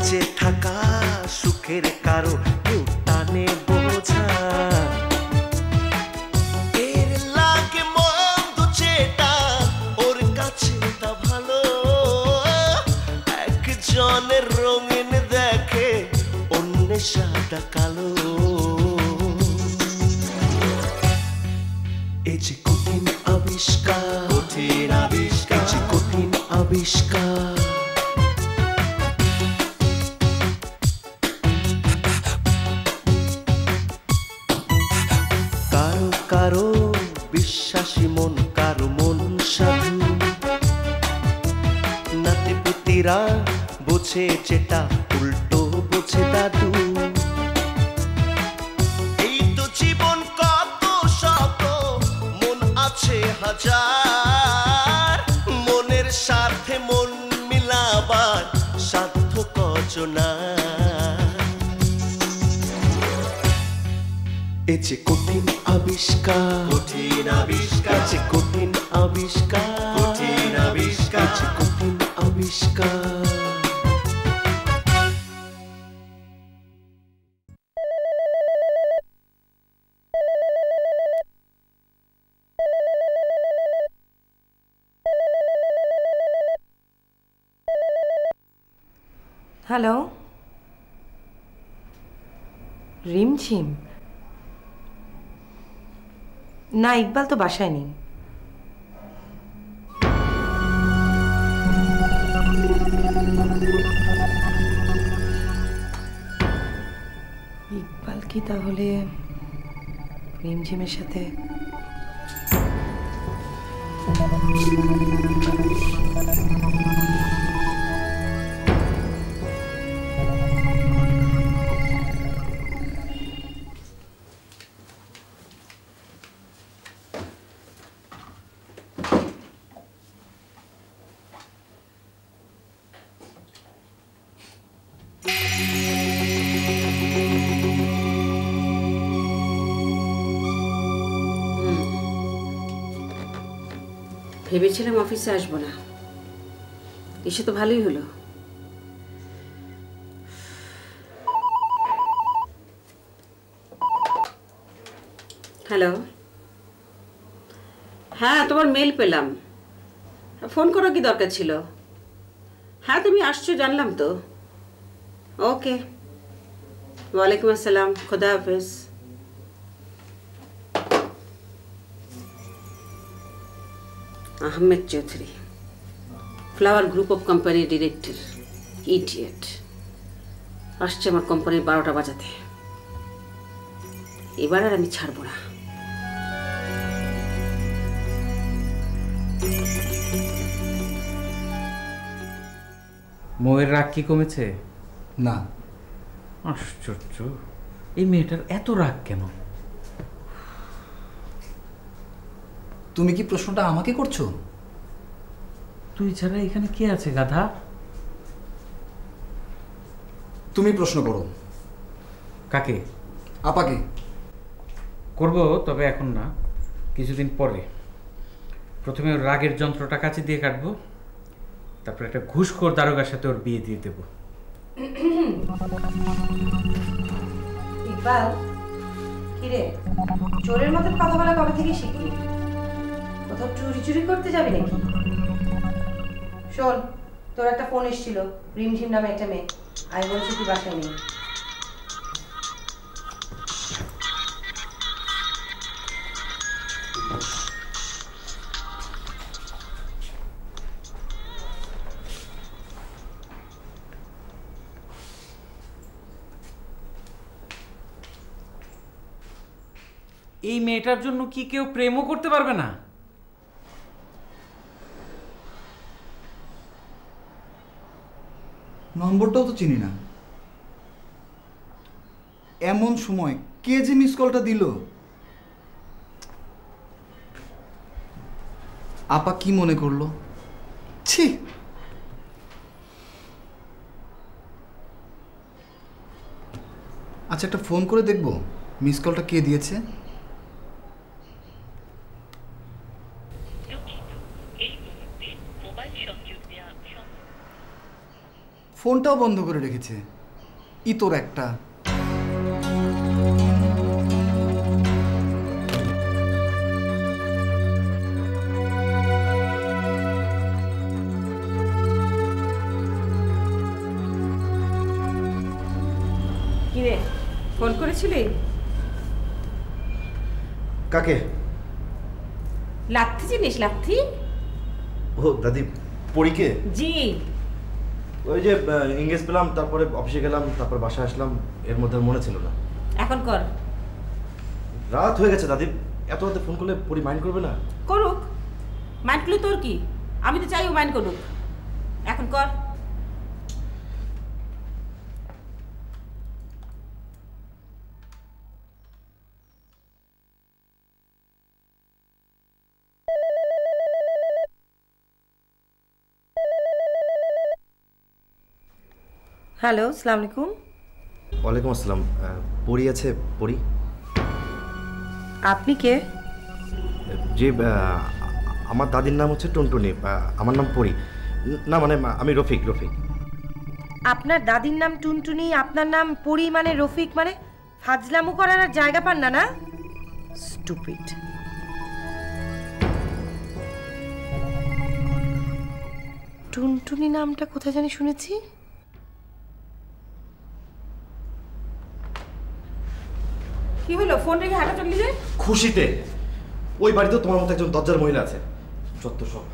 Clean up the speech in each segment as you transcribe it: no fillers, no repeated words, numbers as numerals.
বেঁচে থাকা সুখের কারো কেউ টানে বোঝা এর লাগে মন্দ যেটা ওর কাছে তা ভালো একজনের রঙিন দেখে অন্যের সাদা কালো এই যে কঠিন আবিষ্কার এই যে কঠিন আবিষ্কার কারো কারো বিশ্বাসী মন কারো মন সাধু নাতিপুতিরা বোঝে যেটা উল্টো বোঝে দাদু এই তো জীবন কত শত মন আছে হাজার মনের সাথে মন মিলাবার সাধ্য কজনা এই যে কঠিন আবিষ্কার এই যে কঠিন আবিষ্কার এই যে কঠিন আবিষ্কার হ্যালো রিমঝিম না ইকবাল তো বাসায় নেই ইকবাল কি তাহলে রিমঝিমের সাথে ভেবেছিলাম অফিসে আসবো না এসে তো ভালোই হলো হ্যালো হ্যাঁ তোমার মেল পেলাম ফোন করার কি দরকার ছিল হ্যাঁ তুমি আসছো জানলাম তো ওকে ওয়ালাইকুম আসসালাম খুদা হাফেজ Ahmed Chowdhury flower group of কোম্পানির ডিরেক্টর ইডিয়েট আসছে আমার কোম্পানির 12টা বাজাতে এবার আর আমি ছাড়বো না ময়ের রাগ কি কমেছে না আশ্চর্য এই মেয়েটার এত রাগ কেন তুমি কি প্রশ্নটা আমাকে করছো তুই ছাড়া এখানে কে আছে গাধা তুমি প্রশ্ন করো কাকে আপাকে করব তবে এখন না কিছুদিন পরে প্রথমে ওর রাগের যন্ত্রটা কাছে দিয়ে কাটবো তারপর একটা ঘুষখোর দারোগার সাথে ওর বিয়ে দিয়ে দেবো ইকবাল কিরে চোরের মতন কথা বলা কবে থেকে শিখলি কোথাও চুরি করতে যাবি নাকি শোন তোর একটা ফোন এসেছিল রিমঝিম নামে একটা মেয়ে আমি বলছি তুই বাসায় নেই এই মেয়েটার জন্য কি কেউ প্রেমও করতে পারবে না নম্বরটাও তো চিনি না এমন সময় কে যে মিস কলটা দিল আপা কি মনে করলো ছি আচ্ছা একটা ফোন করে দেখবো মিস কলটা কে দিয়েছে ফোন ফোনটাও বন্ধ করে রেখেছে। ইতর একটা। কিরে ফোন করেছিলি? কাকে? লাথি চিনিস? লাথি? ও দাদি, পরীকে? জি। ওই যে ইংরেজ পেলাম, তারপরে অফিসে গেলাম, তারপর বাসায় আসলাম, এর মধ্যে মনে ছিল না। এখন কর। রাত হয়ে গেছে দাদি, এত রাতে ফোন করলে পরি মাইন্ড করবে না? করুক, মাইন্ড করলে তোর কি? আমি তো চাই ও মাইন্ড করুক। এখন কর। হ্যালো, আসসালামু আলাইকুম। ওয়ালাইকুম আসসালাম। পরি আছে? পরি? আপনি কে? যে আমার দাদির নাম হচ্ছে টুনটুনি, আমার নাম পরি। না মানে আমি রফিক। আপনার দাদির নাম টুনটুনি, আপনার নাম পরি মানে রফিক মানে? ফাজলামো করার আর জায়গা পান না, না? স্টুপিড। টুনটুনি নামটা কোথায় জানি শুনেছি। কি হলো? ফোন রেখে হাঁটা চললি যে? খুশিতে। ওই বাড়িতেও তোমার মতো একজন দরজার মহিলা আছে। যত সব।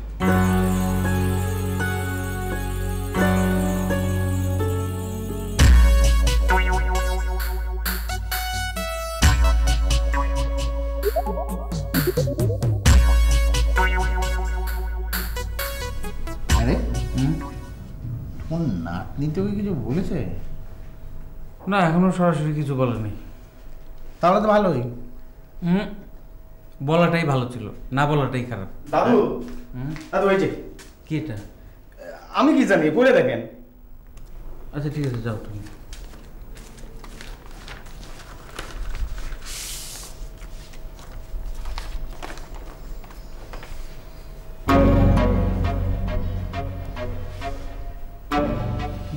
আরে তোমার নাতনি তোকে কিছু বলেছে? না, এখনো সরাসরি কিছু বলেনি। তাহলে তো ভালোই। বলাটাই ভালো ছিল, না বলাটাই খারাপ। দাদু, দাদু এই যে। কি এটা? আমি কি জানি, পড়ে দেখেন। আচ্ছা ঠিক আছে, যাও তুমি।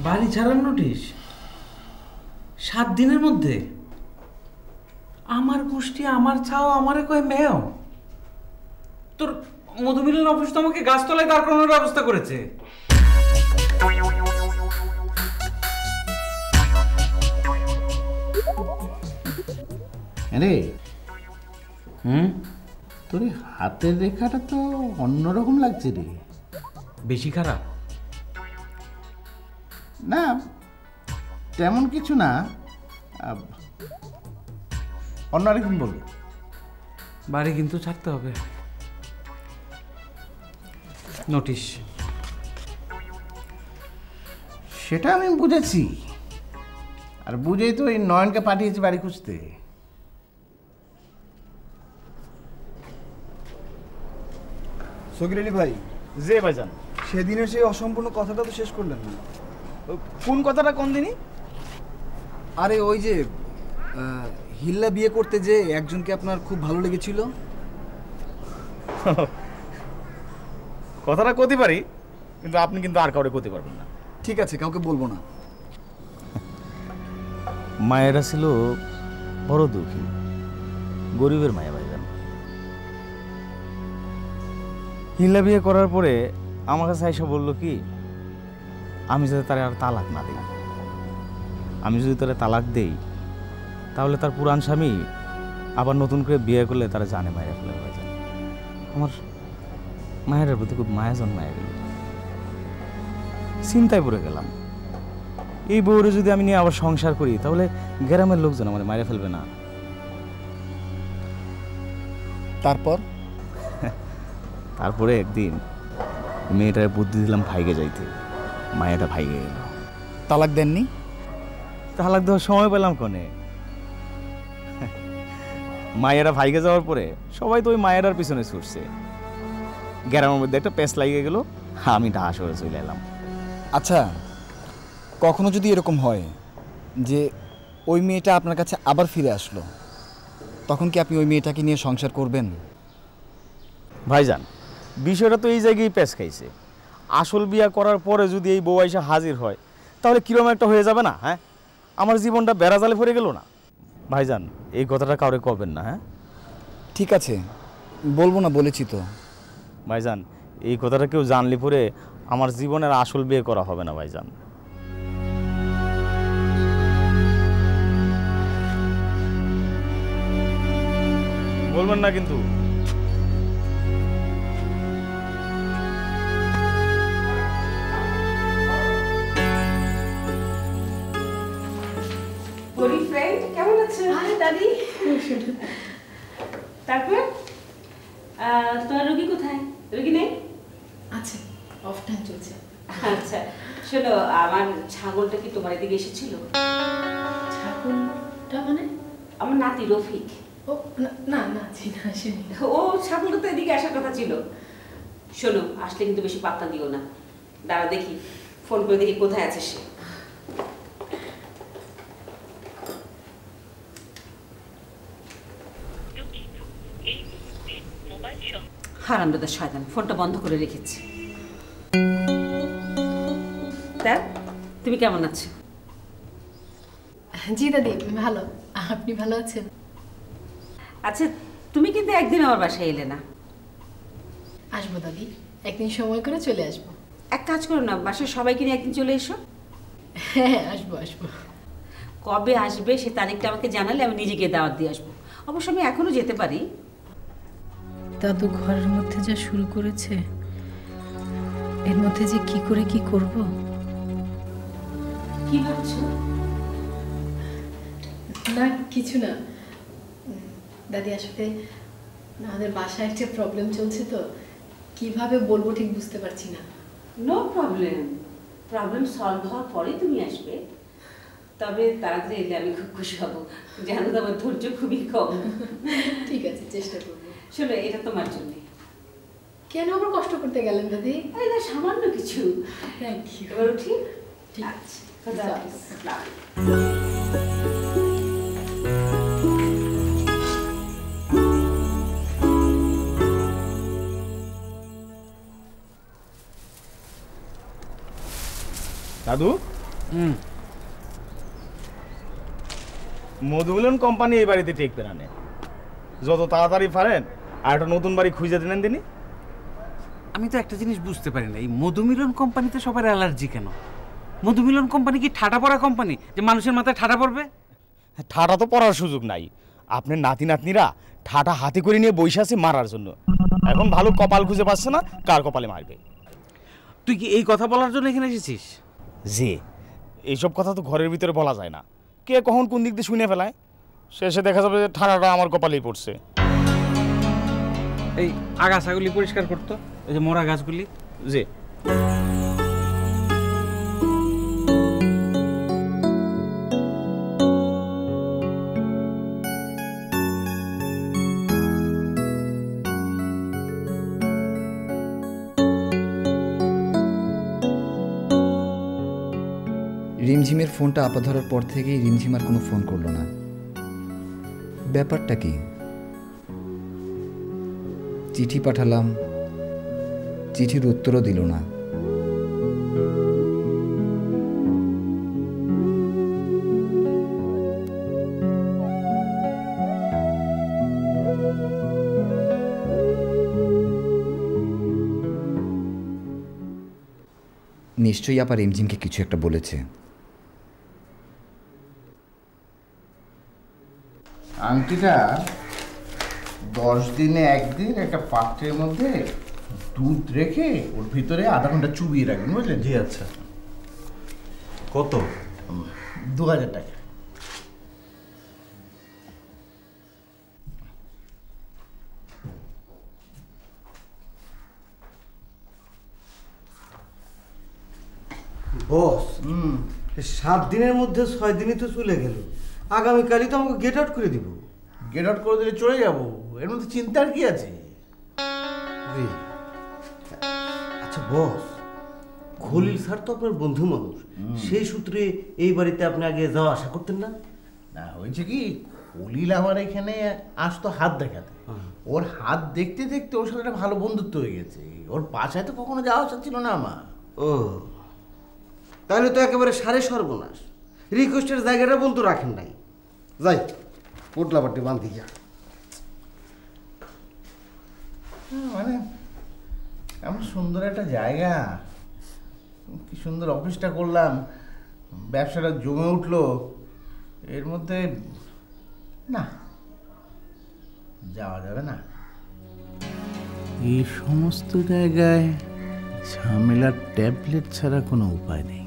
বাড়ি ছাড়ার নোটিশ 7 দিনের মধ্যে? আমার গোষ্ঠী, আমার ছাও, আমারে কয় মেয়। তোর মধুমিলন অফিস তো আমাকে গাছতলায় দাঁড় করানোর ব্যবস্থা করেছে। আরে তোর এই হাতের রেখাটা তো অন্যরকম লাগছে রে। বেশি খারাপ? না তেমন কিছু না, অন্য আরেকদিন বলবো। বাড়ি কিন্তু ছাড়তে হবে। নোটিশ। সেটা আমি বুঝেছি, আর বুঝেই তো এই নয়নকে পাঠিয়েছি বাড়ি খুঁজতে। সকির আলী ভাই, যে ভাইজান সেদিনের সেই অসম্পূর্ণ কথাটা তো শেষ করলেন না। কোন কথাটা কোন দিনই? আরে ওই যে হিল্লা বিয়ে করতে যে একজনকে আপনার খুব ভালো লেগেছিল। কথাটা কতে পারি, কিন্তু আপনি কিন্তু আর কাউকে করতে পারবেন না। ঠিক আছে, কাউকে বলবো না। মায়েরা ছিল বড় দুঃখী, গরিবের মায়া ভাইজান। হিল্লা বিয়ে করার পরে আমার কাছে আইসা বললো কি, আমি যাতে তারে আর তালাক না দিই। আমি যদি তারে তালাক দেই তাহলে তার পুরান স্বামী আবার নতুন করে বিয়ে করলে তারা জানে মায়েরা ফেলে ভাইজান। আমার মায়ের প্রতি খুব মায়া জন্মায় গেল, চিন্তায় পড়ে গেলাম। এই বউরে যদি আমি নিয়ে আবার সংসার করি তাহলে গ্রামের লোকজন আমার মায়েরা ফেলবে না। তারপরে একদিন মেয়েটার বুদ্ধি দিলাম ভাইগে যাইতে, মায়াটা ভাইগে গেল। তালাক দেননি? তালাক দেওয়ার সময় পেলাম কোনে? মায়েরা ভাইগে যাওয়ার পরে সবাই তো ওই মায়েরার পিছনে ছুটছে, গ্রামের মধ্যে একটা পেঁচ লাগিয়ে গেল, আমি ঢাস হয়ে চলে এলাম। আচ্ছা, কখনো যদি এরকম হয় যে ওই মেয়েটা আপনার কাছে আবার ফিরে আসলো, তখন কি আপনি ওই মেয়েটাকে নিয়ে সংসার করবেন? ভাইজান, বিষয়টা তো এই জায়গায় পেঁচ খাইছে। আসল বিয়া করার পরে যদি এই বউ আইসা হাজির হয় তাহলে কিরকম একটা হয়ে যাবে না? হ্যাঁ, আমার জীবনটা বেড়াজালে পড়ে গেল না। ভাইজান, এই কথাটা কাউরে কবেন না। হ্যাঁ ঠিক আছে, বলবো না, বলেছি তো। ভাইজান, এই কথাটা কেউ জানলে পরে আমার জীবনের আসল বিয়ে করা হবে না ভাইজান। বলবেন না কিন্তু। পরি ফ্রেন্ড, কেমন আছো? আরে দাদি, তারপর তোমার রোগী কোথায়? রোগী নেই? আচ্ছা, অফ টাইম চলছে। আচ্ছা শোনো, আমার ছাগলটা কি তোমার এদিকে এসেছিল? ছাগলটা মানে? আমার নাতি রফিক। ও না না, আসেনি। ও ছাগলটা তো এদিকে আসার কথা ছিল। শোনো, আসলে কিন্তু বেশি পাত্তা দিও না। দাঁড়া দেখি, ফোন করে দেখি কোথায় আছে সে। হারামদাদা শয়তান, ফোনটা বন্ধ করে রেখেছি। তা তুমি কেমন আছো? জি দাদি, ভালো। আপনি ভালো আছেন? আচ্ছা, তুমি কিন্তু একদিন আমার বাসায় এলে না। আসবো দাদি, একদিন সময় করে চলে আসবো। এক কাজ করো না, বাসায় সবাইকে নিয়ে একদিন চলে এসো। হ্যাঁ, আসবো আসবো। কবে আসবে সে তারিখটা আমাকে জানালে আমি নিজে গিয়ে দাওয়াত দিয়ে আসবো। অবশ্য আমি এখনো যেতে পারি। দাদু ঘরের মধ্যে যা শুরু করেছে, এর মধ্যে যে কি করে কি করব। কি ভাবছো? না কিছু না দাদি, আসলে আমাদের বাসায় একটা প্রবলেম চলছে তো, কিভাবে বলবো ঠিক বুঝতে পারছি না। নো প্রবলেম, প্রবলেম সলভ হওয়ার পরেই তুমি আসবে। তবে তাড়াতাড়ি এলে আমি খুব খুশি হব, জানো তো আমার ধৈর্য খুবই কম। ঠিক আছে, চেষ্টা করবো। শোনো, এটা তোমার জন্য। কেন আবার কষ্ট করতে গেলেন দাদি? আরে না, সামান্য কিছু। Thank you. এবার উঠি? ঠিক আছে, খোদা হাফেজ। দাদু, মধুমিলন কোম্পানি এই বাড়িতে টেকবে না। যত তাড়াতাড়ি পারেন আর একটা নতুন বাড়ি খুঁজে দিলেন তিনি। আমি তো একটা জিনিস বুঝতে পারি না, এই মধুমিলন কোম্পানিতে সবার অ্যালার্জি কেন? মধুমিলন কোম্পানি কি ঠাটা পড়া কোম্পানি যে মানুষের মাথায় ঠাটা পড়বে? ঠাটা তো পড়ার সুযোগ নাই। আপনার নাতি নাতনিরা ঠাটা হাতে করে নিয়ে বসে আছে মারার জন্য। এখন ভালো কপাল খুঁজে পাচ্ছে না, কার কপালে মারবে। তুই কি এই কথা বলার জন্য এখানে এসেছিস? যে এইসব কথা তো ঘরের ভিতরে বলা যায় না, কে কখন কোন দিক দিয়ে শুনে ফেলায়। শেষে দেখা যাবে যে ঠাড়াটা আমার কপালেই পড়ছে। এই আগাছাগুলি পরিষ্কার করতো, এই যে মরা গাছগুলি। যে রিমঝিমের ফোনটা আপা ধরার পর থেকেই রিমঝিম আর কোনো ফোন করলো না। ব্যাপারটা কি? চিঠি পাঠালাম, চিঠির উত্তরও দিল না। নিশ্চয়ই আপা রিমঝিমকে কিছু একটা বলেছে। আংটিটা 10 দিনে একদিন একটা পাত্রের মধ্যে দুধ রেখে ওর ভিতরে আধা ঘন্টা চুবিয়ে রাখবেন, বুঝলেন? জি আচ্ছা। কত? 2000 টাকা। বস, 7 দিনের মধ্যে 6 দিনই তো চলে গেল। আগামীকালই তো আমাকে গেট আউট করে দিব। গেট আউট করে দিলে চলে যাব, এর মধ্যে চিন্তার কি আছে? আচ্ছা বস, খলিল স্যার তো আপনার বন্ধু মানুষ, সেই সূত্রে এই বাড়িতে আপনি আগে যাওয়া আশা করতেন না? না, হয়েছে কি, খলিল আমার এখানে আসতো হাত দেখাতে। ওর হাত দেখতে দেখতে ওর সাথে একটা ভালো বন্ধুত্ব হয়ে গেছে। ওর বাসায় তো কখনো যাওয়া আসা ছিল না আমার। ও, তাহলে তো একেবারে সারে সর্বনাশ। রিকোয়েস্টের জায়গাটা বলতো রাখেন নাই। যাই পোটলাপাটি বান্ধি যা। মানে এমন সুন্দর একটা জায়গা, কি সুন্দর অফিসটা করলাম, ব্যবসাটা জমে উঠলো, এর মধ্যে না যাওয়া যাবে না। এই সমস্ত জায়গায় ঝামেলার ট্যাবলেট ছাড়া কোনো উপায় নেই,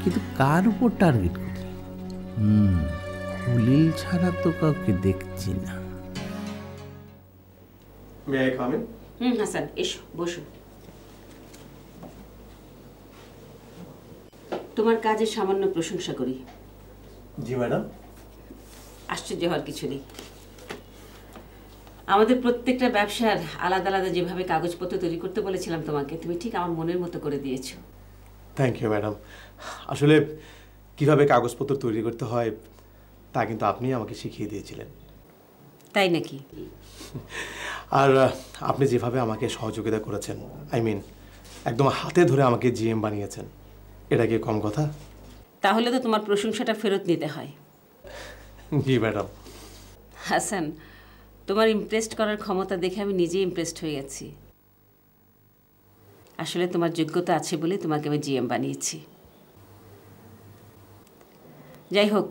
কিন্তু কার উপর টার্গেট করি? খলিল ছাড়া তো কাউকে দেখছি না। হাসান এসো, বসো। তোমার কাজের সামান্য প্রশংসা করি। জি ম্যাডাম। আশ্চর্য হওয়ার কিছু নেই। আমাদের প্রত্যেকটা ব্যবসার আলাদা আলাদা যেভাবে কাগজপত্র তৈরি করতে বলেছিলাম তোমাকে, তুমি ঠিক আমার মনের মতো করে দিয়েছো। Thank you madam. আসলে কিভাবে কাগজপত্র তৈরি করতে হয় তা কিন্তু আপনি আমাকে শিখিয়ে দিয়েছিলেন। তাই নাকি? আর আপনি যেভাবে আমাকে সহযোগিতা করেছেন, একদম হাতে ধরে আমাকে জিএম বানিয়েছেন, এটা কি কম কথা? তাহলে তো তোমার প্রশংসাটা ফেরত নিতে হয়। জি ম্যাডাম। হাসান, তোমার ইমপ্রেসড করার ক্ষমতা দেখে আমি নিজেই ইমপ্রেসড হয়ে গেছি। আসলে তোমার যোগ্যতা আছে বলে তোমাকে আমি জিএম বানিয়েছি। যাই হোক,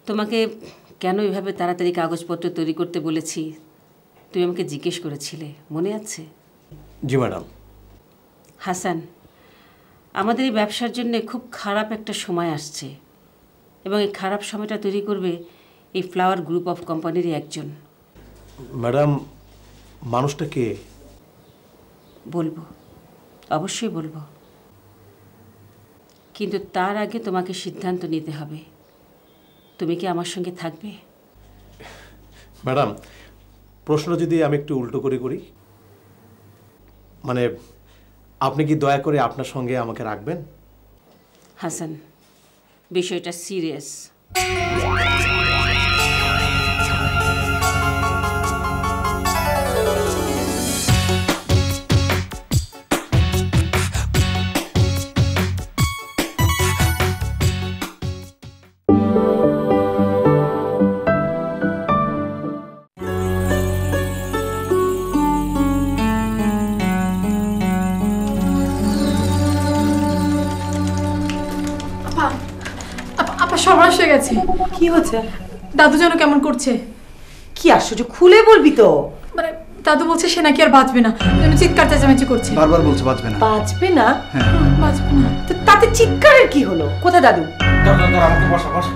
তোমাকে কেন এভাবে তাড়াতাড়ি কাগজপত্র তৈরি করতে বলেছি তুমি আমাকে জিজ্ঞেস করেছিলে, মনে আছে? জি ম্যাডাম। হাসান, আমাদের এই ব্যবসার জন্য খুব খারাপ একটা সময় আসছে, এবং এই খারাপ সময়টা তৈরি করবে এই ফ্লাওয়ার গ্রুপ অফ কোম্পানিরই একজন। ম্যাডাম, মানুষটা কে? বলবো, অবশ্যই বলবো, কিন্তু তার আগে তোমাকে সিদ্ধান্ত নিতে হবে। তুমি কি আমার সঙ্গে থাকবে? ম্যাডাম, প্রশ্ন যদি আমি একটু উল্টো করে করি, মানে আপনি কি দয়া করে আপনার সঙ্গে আমাকে রাখবেন? হাসান, বিষয়টা সিরিয়াস। সর্বনাশ হয়ে গেছে। কি হচ্ছে? দাদু যেন কেমন করছে। কি আশ্চর্য, খুলে বলবি তো। মানে দাদু বলছে সে নাকি আর বাঁচবে না, যেন চিৎকার চেঁচামেচি করছে। বারবার বলছে বাঁচবে না। বাঁচবে না? বাঁচবে না তো তাতে চিৎকারের কি হলো? কোথায় দাদু? আমাকে বসা বসা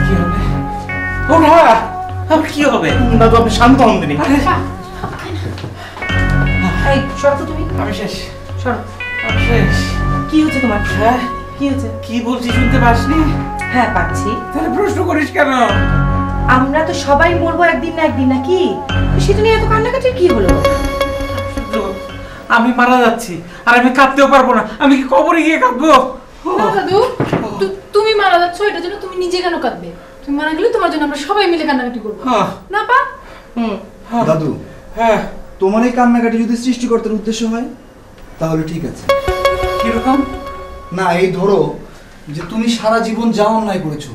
কি হবে? কি হবে? দাদু আপনি শান্ত হন দিনি। এই সরো তো তুমি। আমি শেষ। সরো। আমি শেষ। কি হচ্ছে তোমার? হ্যাঁ, কি হচ্ছে? কি বলছি শুনতে পাসনি? হ্যাঁ পাচ্ছি। তাহলে প্রশ্ন করিস কেন? আমরা তো সবাই মরবো একদিন না একদিন, নাকি? সেটা নিয়ে এত কান্নাকাটির কি হলো? আমি মারা যাচ্ছি আর আমি কাঁদতেও পারবো না। আমি কি কবরে গিয়ে কাঁদবো? না দাদু, তুমি মারা যাচ্ছ, এটার জন্য তুমি নিজে কেন কাঁদবে? তুমি মারা গেলে তোমার জন্য আমরা সবাই মিলে কান্নাকাটি করবো। না পা? দাদু, হ্যাঁ, তোমার এই কান্নাকাটি যদি সৃষ্টিকর্তার উদ্দেশ্য হয় তাহলে ঠিক আছে। কিরকম? না, এই ধরো যে তুমি সারা জীবন যা অন্যায় করেছো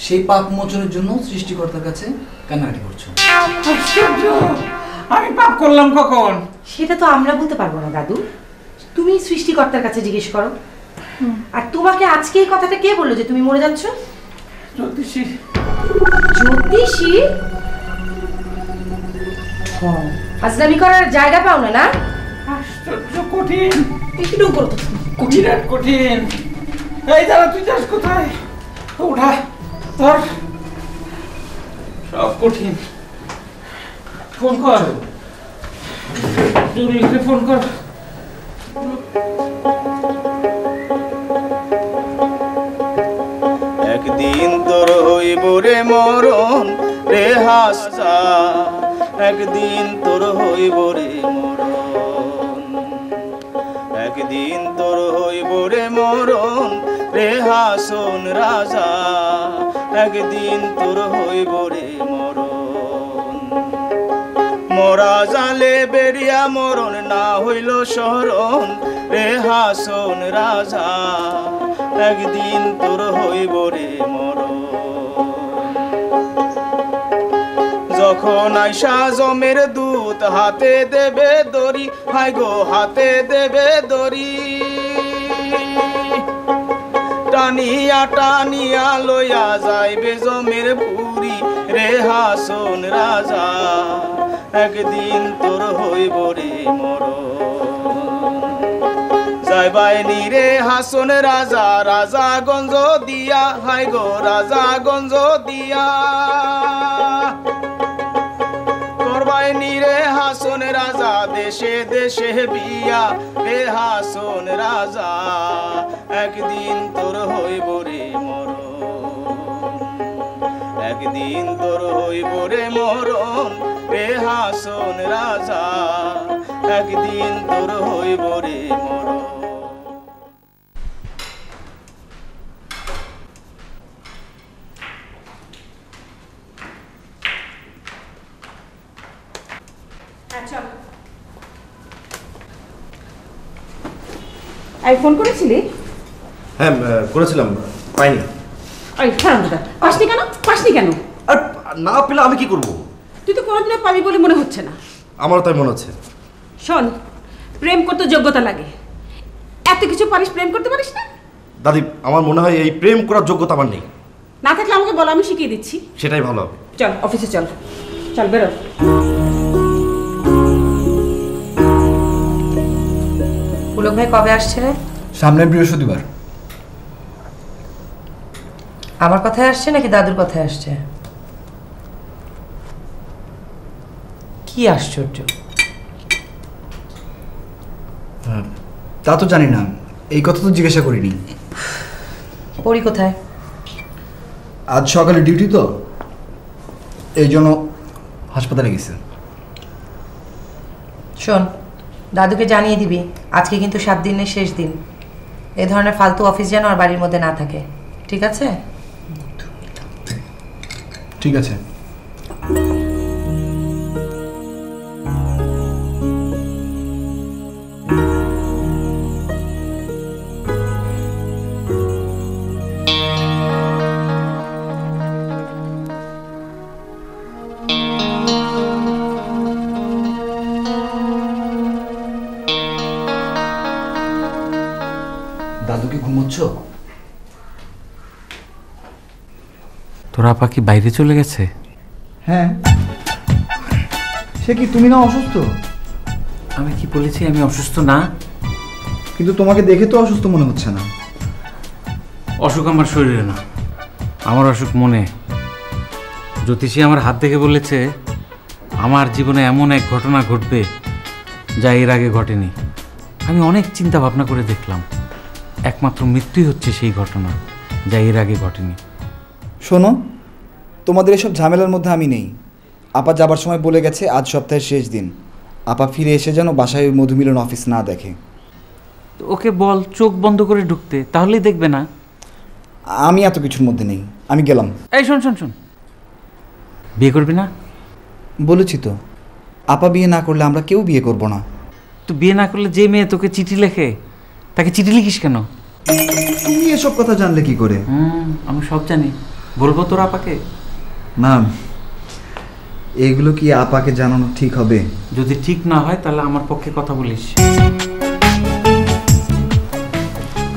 সেই পাপ মোচনের জন্য সৃষ্টিকর্তার কাছে কান্নাকাটি করছো। আমি পাপ করলাম কখন? সেটা তো আমরা বলতে পারবো না দাদু, তুমি সৃষ্টিকর্তার কাছে জিজ্ঞেস করো। আর তোমাকে আজকে এই কথাটা কে বললো যে তুমি মরে যাচ্ছ? জ্যোতিষী। জ্যোতিষী? আজলামি করার জায়গা পাও না, না? আশ্চর্য কঠিন। একটু ডুম করো তো। কঠিন আর কঠিন। এই দাঁড়া, তুই যাস কোথায়? ওঠা ধর, সব কঠিন। ফোন কর, জরুরি ফোন কর। একদিন তোর হইব রে মরণ রে হাসা, একদিন তোর হইব রে মরণ, একদিন তোর হইব রে মরণ রে হাসন রাজা, একদিন তোর হইব রে মরণ। মরা জালে বেরিয়া মরণ না হইল শরণ রে হাসন রাজা একদিন তোর হইব রে মরণ যখন আইসা জমের দূত হাতে দেবে দড়ি হাই গো হাতে দেবে দড়ি টানিয়া টানিয়া লইয়া যাইবে জমের পুরি রে হাসন রাজা একদিন তোর হইব রে মরণ যাইবাই নি রে হাসন রাজা রাজা গঞ্জ দিয়া হাই গো রাজা গঞ্জ দিয়া করবাই নি রে হাসন রাজা দেশে দেশে বিয়া রে হাসন রাজা একদিন তোর হইব রে মরণ একদিন তোর হইব রে মরণ রে হাসন রাজা একদিন তোর হইব রে মরণ আই ফোন করেছিলি? হ্যাঁ করেছিলাম, পাইনি। আরে হারামজাদা, পাসনি কেন? পাসনি কেন? আর না পেলে আমি কি করব? তুই তো কোনোদিনও পাবি বলে মনে হচ্ছে না। আমারও তাই মনে হচ্ছে। শোন, প্রেম করতে যোগ্যতা লাগে। এত কিছু পারিস, প্রেম করতে পারিস না? দাদি, আমার মনে হয় এই প্রেম করার যোগ্যতা আমার নেই। না থাকলে আমাকে বল, আমি শিখিয়ে দিচ্ছি। সেটাই ভালো হবে। চল অফিসে চল, চল বেরো। পুলক ভাই কবে আসছে রে? সামনের বৃহস্পতিবার। আমার কথায় আসছে নাকি দাদুর কথায় আসছে? কি আশ্চর্য! তা তো জানি না, এই কথা তো জিজ্ঞাসা করিনি। পরি কোথায়? আজ সকালে ডিউটি তো, এই জন্য হাসপাতালে গেছে। শোন, দাদুকে জানিয়ে দিবি আজকে কিন্তু 7 দিনের শেষ দিন। এ ধরনের ফালতু অফিস যেন আর বাড়ির মধ্যে না থাকে, ঠিক আছে? ঠিক আছে। দাদু কি ঘুমোচ্ছ? তোর আপা কি বাইরে চলে গেছে? হ্যাঁ। সে কি তুমি না অসুস্থ? আমি কি বলেছি আমি অসুস্থ না? কিন্তু তোমাকে দেখে তো অসুস্থ মনে হচ্ছে না। অসুখ আমার শরীরে না, আমার অসুখ মনে। জ্যোতিষী আমার হাত দেখে বলেছে আমার জীবনে এমন এক ঘটনা ঘটবে যা এর আগে ঘটেনি। আমি অনেক চিন্তা ভাবনা করে দেখলাম, একমাত্র মৃত্যুই হচ্ছে সেই ঘটনা যা এর আগে ঘটেনি। শোনো, তোমাদের এসব ঝামেলার মধ্যে আমি নেই। আপা যাবার সময় বলে গেছে আজ সপ্তাহের শেষ দিন। আপা ফিরে এসে যেন বাসায় মধুমিলন অফিস না দেখে। ওকে বল চোখ বন্ধ করে ঢুকতে, তাহলেই দেখবে না। আমি এত কিছুর মধ্যে নেই, আমি গেলাম। এই শোন শোন শোন, বিয়ে করবি না? বলেছি তো, আপা বিয়ে না করলে আমরা কেউ বিয়ে করব না। তুই বিয়ে না করলে যে মেয়ে তোকে চিঠি লেখে তাকে চিঠি লিখিস কেন? তুমি এসব কথা জানলে কি করে? আমি সব জানি, বলবো তোর আপাকে? না, এগুলো কি আপাকে জানানো ঠিক হবে? যদি ঠিক না হয় তাহলে আমার পক্ষে কথা বলিস।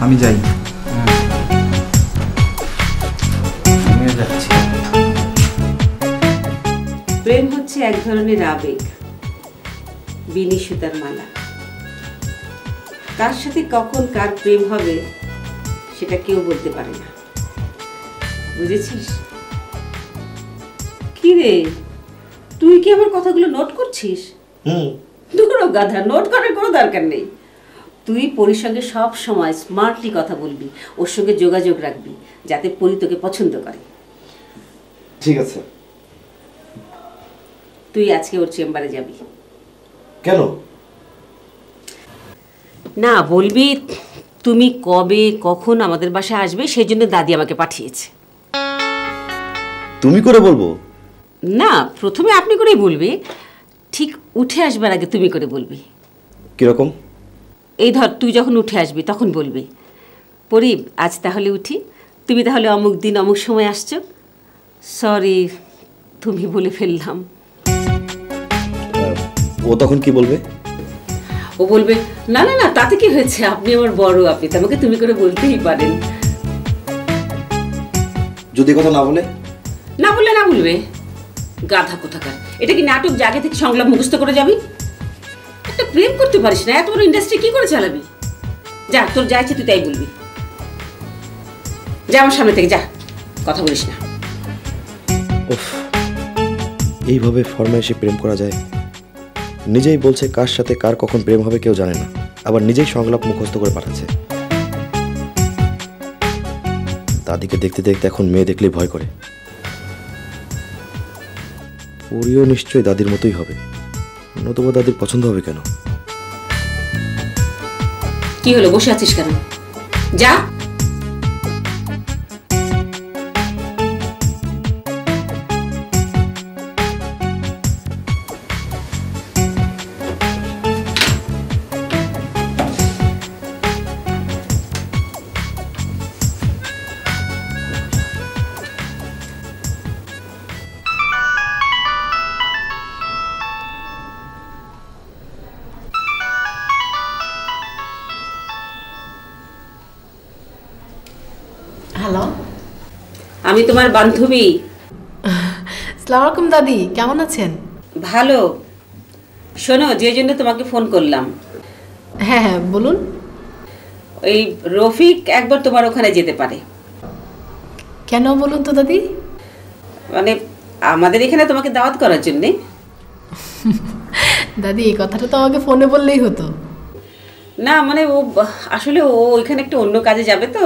আমি যাই। আমিও যাচ্ছি। প্রেম হচ্ছে এক ধরনের আবেগ, বিনি সুতার মালা। কার সাথে কখন কার প্রেম হবে সেটা কেউ বলতে পারে না, বুঝেছিস? কি রে, তুই কি আমার কথাগুলো নোট করছিস? দুটো গাধা, নোট করার কোনো দরকার নেই। তুই পরির সঙ্গে সব সময় স্মার্টলি কথা বলবি, ওর সঙ্গে যোগাযোগ রাখবি যাতে পরি তোকে পছন্দ করে। ঠিক আছে। তুই আজকে ওর চেম্বারে যাবি। কেন? না, বলবি তুমি কবে কখন আমাদের বাসায় আসবে সেই জন্য দাদি আমাকে পাঠিয়েছে। তুমি করে বলবো? না, প্রথমে আপনি করেই বলবি, ঠিক উঠে আসবার আগে তুমি করে বলবি। কিরকম? এই ধর তুই যখন উঠে আসবি তখন বলবি, পরি আজ তাহলে উঠি, তুমি তাহলে অমুক দিন অমুক সময় আসছো। সরি তুমি বলে ফেললাম। ও তখন কি বলবে? ও বলবে না না না তাতে কি হয়েছে, আপনি আমার বড়, আপনি তো আমাকে তুমি করে বলতেই পারেন। যদি কথা না বলে? না বললে না বলবে, গাধা কোথাকার। এটা কি নাটক যে আগে থেকে সংলাপ মুখস্থ করে যাবি? একটা প্রেম করতে পারিস না, এত বড় ইন্ডাস্ট্রি কি করে চালাবি? যা, তোর যা ইচ্ছে তুই তাই বলবি। যা আমার সামনে থেকে যা, কথা বলিস না। উফ, এইভাবে ফরমাইশে প্রেম করা যায়? নিজেই বলছে কার সাথে কার কখন প্রেম হবে কেউ জানে না, আবার নিজেই সংলাপ মুখস্থ করে পাঠাচ্ছে। দাদিকে দেখতে দেখতে এখন মেয়ে দেখলেই ভয় করে। পরিও নিশ্চয়ই দাদির মতোই হবে, নতুবা দাদির পছন্দ হবে কেন? কি হলো, বসে আছিস কেন? যা। হ্যালো, আমি তোমার বান্ধবী। আসসালামু আলাইকুম দাদি, কেমন আছেন? ভালো। শোনো, যে জন্য তোমাকে ফোন করলাম। হ্যাঁ হ্যাঁ বলুন। ওই রফিক একবার তোমার ওখানে যেতে পারে। কেন বলুন তো দাদি? মানে আমাদের এখানে তোমাকে দাওয়াত করার জন্যে। দাদি এই কথাটা তো আমাকে ফোনে বললেই হতো। না মানে ও আসলে ও ওইখানে একটা অন্য কাজে যাবে, তো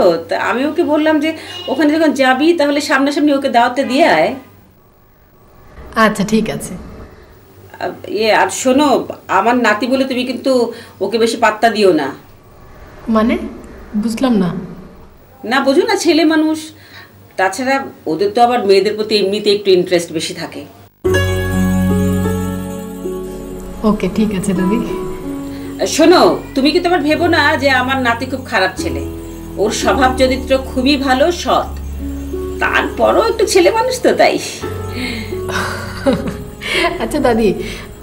আমি ওকে বললাম যে ওখানে যখন যাবি তাহলে সামনাসামনি ওকে দাওয়াতটা দিয়ে আয়। আচ্ছা ঠিক আছে। আর শোনো, আমার নাতি বলে তুমি কিন্তু ওকে বেশি পাত্তা দিও না। মানে বুঝলাম না। না বোঝো না, ছেলে মানুষ। তাছাড়া ওদের তো আবার মেয়েদের প্রতি এমনিতে একটু ইন্টারেস্ট বেশি থাকে। ওকে ঠিক আছে দাদি। শোনো, তুমি কি তোমার ভেবো না যে আমার নাতি খুব খারাপ ছেলে। ওর স্বভাব চরিত্র খুবই ভালো, সৎ। তারপরও একটু ছেলে মানুষ তো, তাই। আচ্ছা দাদি,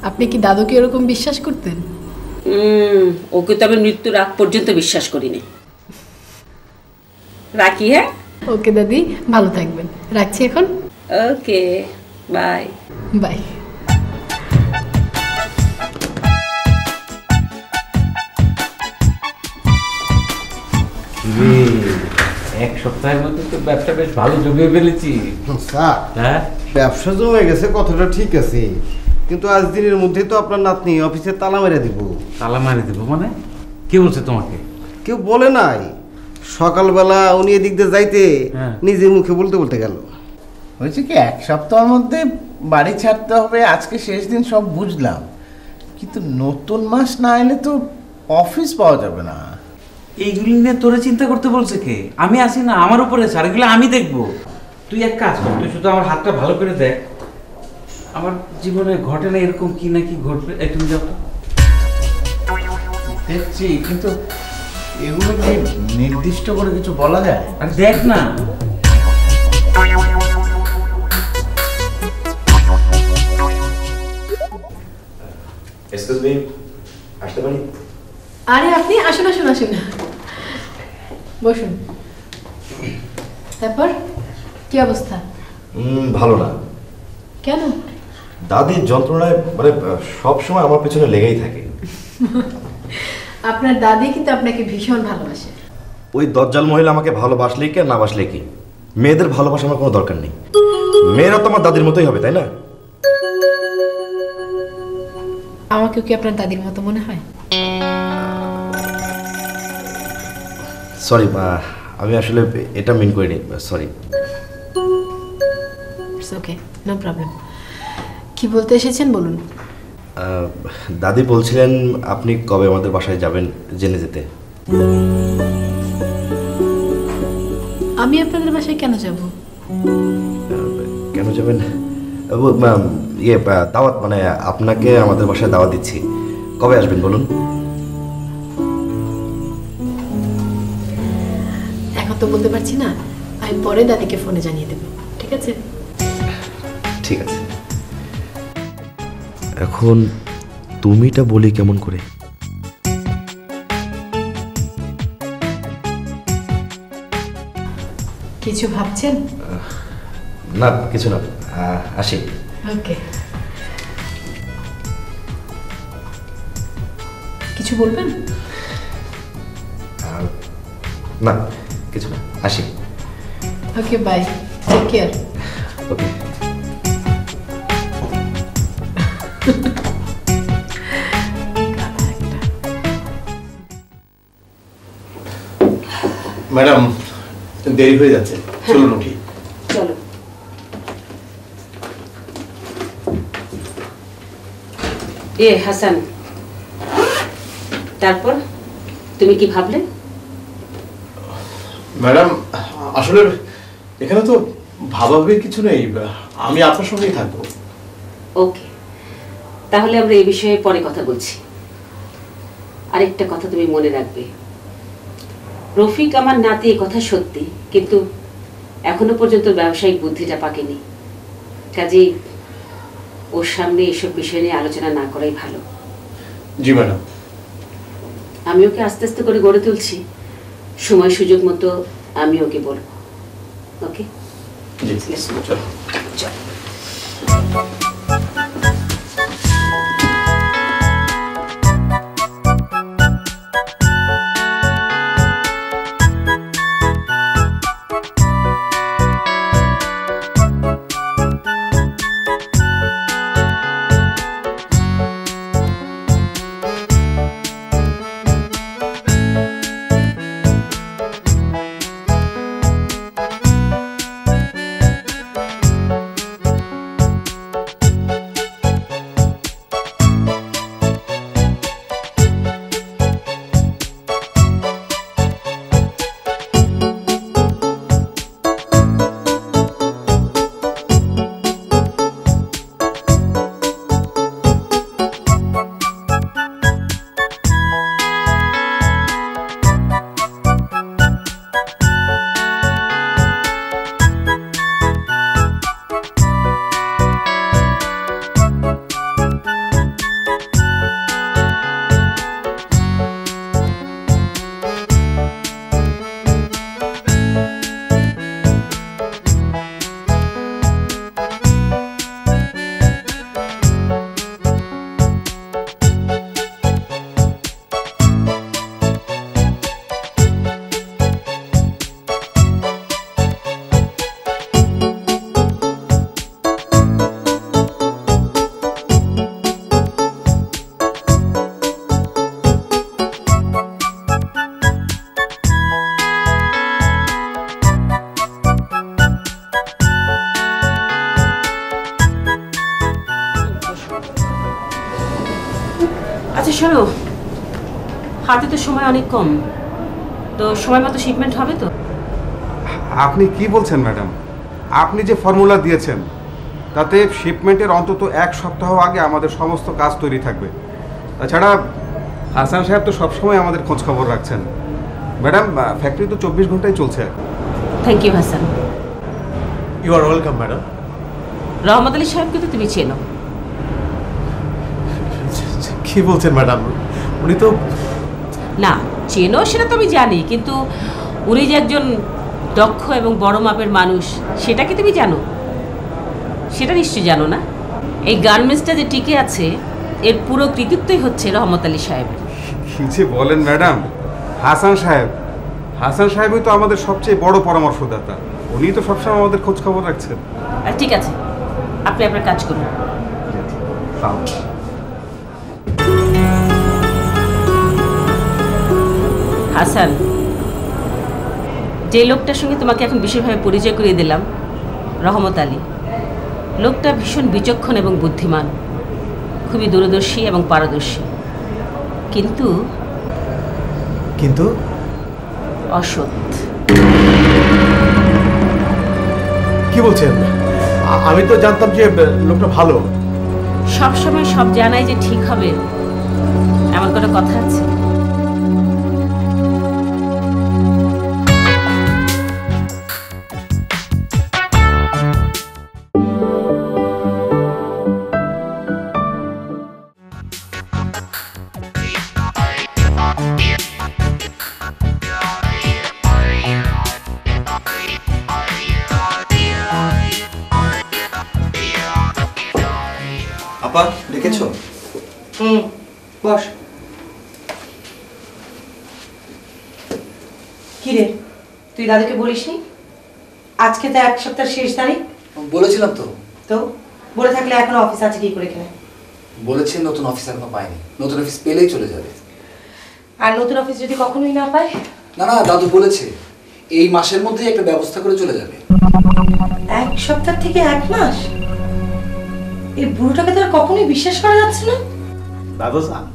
আপনি কি দাদুকে এরকম বিশ্বাস করতেন? ওকে তো আমি মৃত্যুর আগ পর্যন্ত বিশ্বাস করিনি। রাখি, হ্যাঁ? ওকে দাদি, ভালো থাকবেন। রাখছি এখন। ওকে, বাই বাই। এক সপ্তাহের মধ্যে তো ব্যবসা বেশ ভালো জমিয়ে ফেলেছি। স্যার, হ্যাঁ ব্যবসা জমে গেছে, কথাটা ঠিক আছে, কিন্তু আজ দিনের মধ্যেই তো আপনার নাতনি অফিসে তালা মেরে দিব। তালা মারি দেবো মানে? কে বলছে তোমাকে? কেউ বলে নাই, সকালবেলা উনি এদিক দিয়ে যাইতে নিজে মুখে বলতে বলতে গেল। হয়েছে কি, এক সপ্তাহের মধ্যে বাড়ি ছাড়তে হবে, আজকে শেষ দিন, সব বুঝলাম, কিন্তু নতুন মাস না এলে তো অফিস পাওয়া যাবে না। এইগুলি নিয়ে তোরে চিন্তা করতে বলছে কে? আমি আছি না, আমার উপরে আছে, আর এগুলো আমি দেখবো। তুই এক কাজ কর, তুই শুধু আমার হাতটা ভালো করে দেখ। আমার জীবনে ঘটে না এরকম কি না কি ঘটবে, একটু যাও। দেখছি, কিন্তু এগুলো কি নির্দিষ্ট করে কিছু বলা যায়? আর দেখ না। এক্সকিউজ মি, আসতে পারি? আরে আপনি আসুন আসুন আসুন, বসুন। তারপর কি অবস্থা? ভালো না। কেন? দাদির যন্ত্রণায় মানে সব সময় আমার পেছনে লেগেই থাকে। আপনার দাদি কিন্তু আপনাকে ভীষণ ভালোবাসে। ওই দজ্জাল মহিলা আমাকে ভালোবাসলেই কি আর না বাসলে কি, মেয়েদের ভালোবাসা আমার কোনো দরকার নেই। মেয়েরা তো আমার দাদির মতোই হবে, তাই না? আমাকেও কি আপনার দাদির মতো মনে হয়? সরি, আমি আসলে এটা মিন করিনি, sorry. It's okay, no problem. কি বলতে এসেছেন বলুন। দাদি বলছিলেন আপনি কবে আমাদের বাসায় যাবেন জেনে যেতে। আমি আপনাদের বাসায় কেন যাব? কেন যাবেন? দাওয়াত মানে আপনাকে আমাদের বাসায় দাওয়াত দিচ্ছি, কবে আসবেন বলুন? এখন তো বলতে পারছি না, আমি পরে দাদিকে ফোনে জানিয়ে দেবো, ঠিক আছে? ঠিক আছে। এখন তুমিটা বলি কেমন করে? কিছু ভাবছেন? না কিছু না, আসি। ওকে। কিছু বলবেন? না কিছু না, আসি। Okay, bye, take care. Okay. Madam দেরি হয়ে যাচ্ছে, চলুন উঠি। চলো। হাসান, তারপর তুমি কি ভাবলে? ম্যাডাম আসলে এখানে তো ভাবাভাবির কিছু নেই, আমি আপনার সঙ্গেই থাকবো। ওকে, তাহলে আমরা এই বিষয়ে পরে কথা বলছি। আরেকটা কথা তুমি মনে রাখবে, রফিক আমার নাতি, এই কথা সত্যি, কিন্তু এখনো পর্যন্ত ব্যবসায়িক বুদ্ধিটা পাকেনি। কাজেই ওর সামনে এসব বিষয় নিয়ে আলোচনা না করাই ভালো। জি ম্যাডাম। আমি ওকে আস্তে আস্তে করে গড়ে তুলছি, সময় সুযোগ মতো আমি ওকে বলবো। ওকে, জি চলো। আচ্ছা শোনো, হাতে তো সময় অনেক কম, তো সময় মতো শিপমেন্ট হবে তো? আপনি কি বলছেন ম্যাডাম? আপনি যে ফর্মুলা দিয়েছেন তাতে শিপমেন্টের অন্তত 1 সপ্তাহ আগে আমাদের সমস্ত কাজ তৈরি থাকবে। তাছাড়া হাসান সাহেব তো সবসময় আমাদের খোঁজ খবর রাখছেন। ম্যাডাম ফ্যাক্টরি তো 24 ঘন্টায় চলছে। Thank you Hasan. You are welcome madam. Rahmat Ali সাহেবকে তো তুমি চেনো? কি বলছেন ম্যাডাম, উনি তো না চেনো সেটা তো আমি জানি, কিন্তু উনি যে একজন দক্ষ এবং বড় মাপের মানুষ সেটা কি তুমি জানো? সেটা নিশ্চয়ই জানো না। এই গার্মেন্টসটা যে টিকে আছে এর পুরো কৃতিত্বই হচ্ছে রহমত আলী সাহেবের। কি যে বলেন ম্যাডাম, হাসান সাহেবই তো আমাদের সবচেয়ে বড় পরামর্শদাতা। উনি তো সবসময় আমাদের খোঁজ খবর রাখছেন। ঠিক আছে, আপনি আপনার কাজ করুন। হাসান, যে লোকটার সঙ্গে তোমাকে এখন বিশেষভাবে পরিচয় করিয়ে দিলাম, রহমত আলী, লোকটা ভীষণ বিচক্ষণ এবং বুদ্ধিমান, খুবই দূরদর্শী এবং পারদর্শী, কিন্তু কিন্তু অসৎ। কি বলছেন? আমি তো জানতাম যে লোকটা ভালো। সব সময় সব জানাই যে ঠিক হবে এমন কোনো কথা আছে? আপা ডেকেছো? বস। কি রে, তুই দাদুকে বলিসনি আজকে তো 1 সপ্তাহের শেষ তারিখ? বলেছিলাম তো। তো বলে থাকলে এখনো অফিস আছে কি করে এখানে? বলেছে নতুন অফিস এখনো পাইনি, নতুন অফিস পেলেই চলে যাবে। আর নতুন অফিস যদি কখনোই না পায়? না না, দাদু বলেছে এই মাসের মধ্যেই একটা ব্যবস্থা করে চলে যাবে। 1 সপ্তাহ থেকে 1 মাস? এই বুড়োটাকে তো আর কখনোই বিশ্বাস করা যাচ্ছে না। দাদু সান,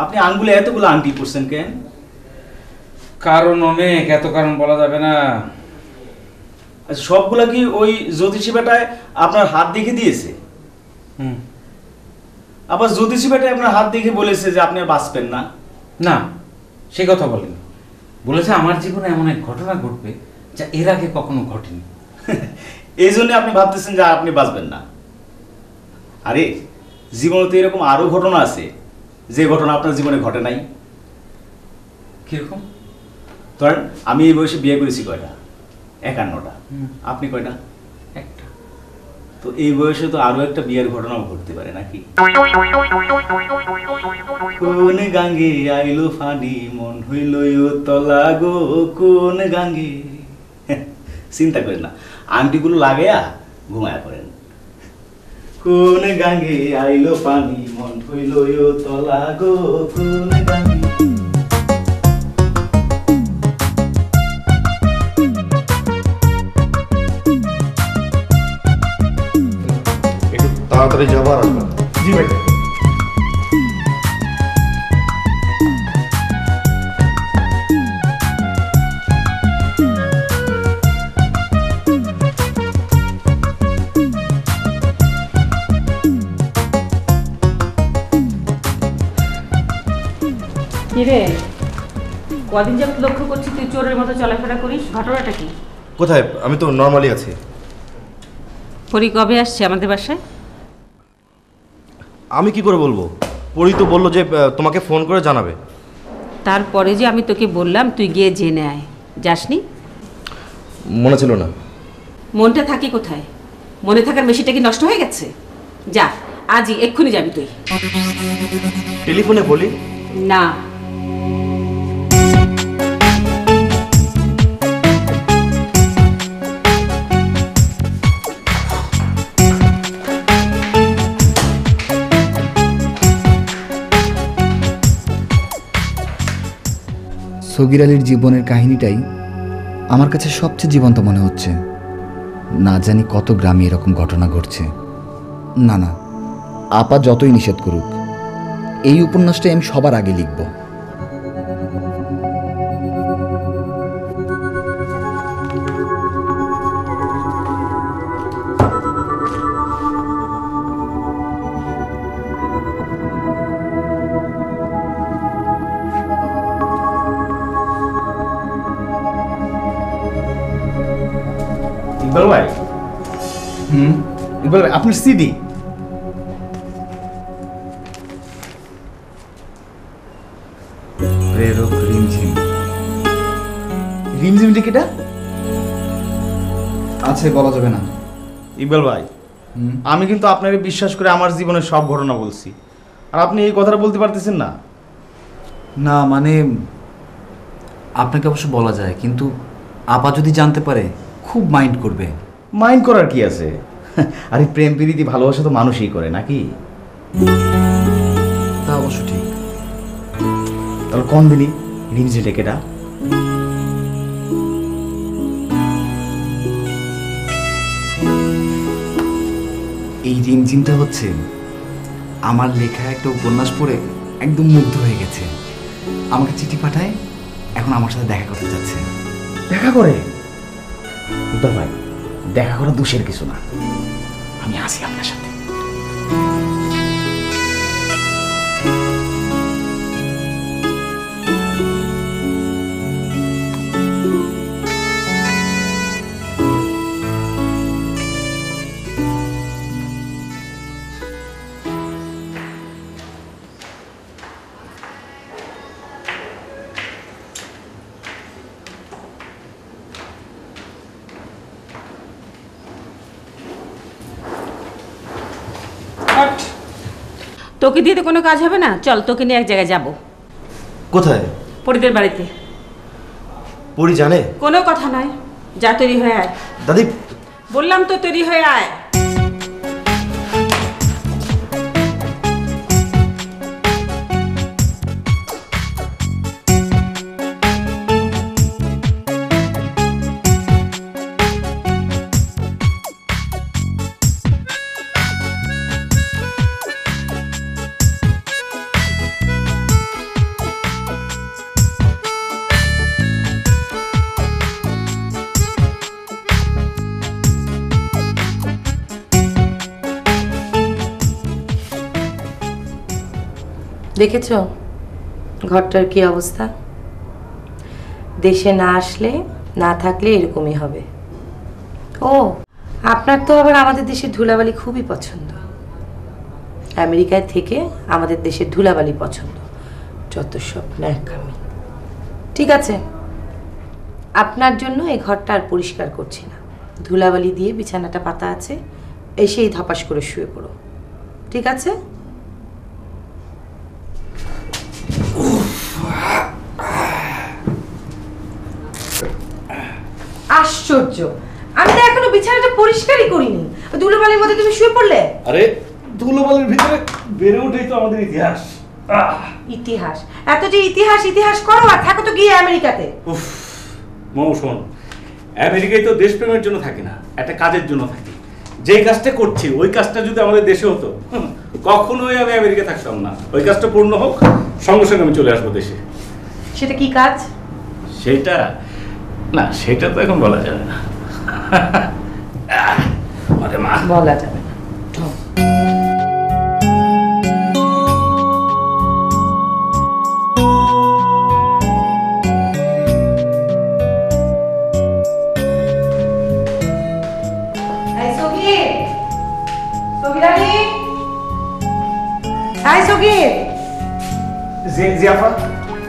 আপনি আঙ্গুলে এতগুলো আংটি পরছেন কেন? কারণ অনেক, এত কারণ বলা যাবে না। আচ্ছা, সবগুলা কি ওই জ্যোতিষী বেটায় আপনার হাত দেখে দিয়েছে? আবার জ্যোতিষী বেটায় আপনার হাত দেখে বলেছে যে আপনি আর বাঁচবেন না? না, সে কথা বলেনি। বলেছে আমার জীবনে এমন এক ঘটনা ঘটবে যা এর আগে কখনো ঘটেনি। এই জন্য আপনি ভাবতেছেন যে আপনি বাঁচবেন না। আরে জীবনে তো এরকম আরো ঘটনা আছে যে ঘটনা আপনার জীবনে ঘটে নাই। কিরকম? ধরেন আমি এই বয়সে বিয়ে করেছি কয়টা? 51টা। আপনি কয়টা? একটা। তো এই বয়সে তো আরো একটা বিয়ের ঘটনাও ঘটতে পারে নাকি? কোন গাঙ্গে আইলো ফানি মন হইল তলা গো, কোন গাঙ্গে। চিন্তা করেন না, আংটিগুলো লাগাইয়া ঘুমায়া পড়েন। কোন গাঙ্গে আইলো পানি মন হইল তলা গো, কোন গাঙ্গে। একটু তাড়াতাড়ি যাবো আর আসবো। জি ভাই। কিরে, কদিন যাবত লক্ষ্য করছি তুই চোরের মতো চলাফেরা করিস, ঘটনাটা কি? কোথায়? আমি তো নর্মালি আছি। পরি কবে আসছে আমাদের বাসায়? আমি কি করে বলবো? পরি তো বললো যে তোমাকে ফোন করে জানাবে। তারপরে যে আমি তোকে বললাম তুই গিয়ে জেনে আয়, যাসনি? মনে ছিল না। মনটা থাকে কোথায়? মনে থাকার মেশিনটা কি নষ্ট হয়ে গেছে? যা, আজই এক্ষুনি যাবি তুই। টেলিফোনে বলি? না। সগির আলীর জীবনের কাহিনীটাই আমার কাছে সবচেয়ে জীবন্ত মনে হচ্ছে। না জানি কত গ্রামে এরকম ঘটনা ঘটছে। না না, আপা যতই নিষেধ করুক, এই উপন্যাসটাই আমি সবার আগে লিখব। ইকবাল ভাই। ইকবাল ভাই, আপনার সিডি। প্রেরক রিমঝিম। রিমঝিম টিকিটা আছে, বলা যাবে না। ইকবাল ভাই, আমি কিন্তু আপনাকে বিশ্বাস করে আমার জীবনের সব ঘটনা বলছি, আর আপনি এই কথাটা বলতে পারতেছেন না। না মানে আপনাকে অবশ্য বলা যায়, কিন্তু আপা যদি জানতে পারে খুব মাইন্ড করবে। মাইন্ড করার কি আছে? আরে প্রেম প্রীতি ভালোবাসা তো মানুষই করে নাকি? তা অবশ্য ঠিক। তাহলে কোন দিনই রিমঝিম টিকিটা? এই রিমঝিমটা হচ্ছে আমার লেখা একটা উপন্যাস পড়ে একদম মুগ্ধ হয়ে গেছে। আমাকে চিঠি পাঠায়, এখন আমার সাথে দেখা করতে যাচ্ছে। দেখা করে? ইকবাল ভাই, দেখা করা দোষের কিছু না, আমি আছি আপনার সাথে। তোকে দিয়ে তো কোনো কাজ হবে না, চল তোকে নিয়ে এক জায়গায় যাব। কোথায়? পরিদের বাড়িতে। পরি জানে? কোনো কথা নয়, যা তৈরি হয়ে আয়। দাদি বললাম তো তৈরি হয়ে আয়। দেখেছো ঘরটার কি অবস্থা? দেশে না আসলে না থাকলে এরকমই হবে। ও আপনার তো আবার আমাদের দেশের ধুলাবালি খুবই পছন্দ। আমেরিকায় থেকে আমাদের দেশের ধুলাবালি পছন্দ, যত সব ন্যাকামি। ঠিক আছে, আপনার জন্য এই ঘরটা আর পরিষ্কার করছি না। ধুলাবালি দিয়ে বিছানাটা পাতা আছে, এসেই ধপাস করে শুয়ে পড়ো। ঠিক আছে? আশ্চর্য, আমি তো এখনো বিছানাটা পরিষ্কারই করিনি, ধুলোবালির মধ্যে তুমি শুয়ে পড়লে। আরে ধুলোবালির ভিতরে বেড়ে ওঠেই তো আমাদের ইতিহাস। ইতিহাস? এত যে ইতিহাস ইতিহাস করো, আর থাকো তো গিয়ে আমেরিকাতে। উফ মৌ শোন, আমেরিকায় তো দেশপ্রেমের জন্য থাকি না, একটা কাজের জন্য থাকি। যেই কাজটা করছি ওই কাজটা যদি আমাদের দেশে হতো, কখনোই আমি আমেরিকা থাকতাম না। ওই কাজটা পূর্ণ হোক, সঙ্গে সঙ্গে আমি চলে আসবো দেশে। সেটা কি কাজ? সেটা না, সেটা তো এখন বলা যাবে না। আরে মা, বলা যাবে না।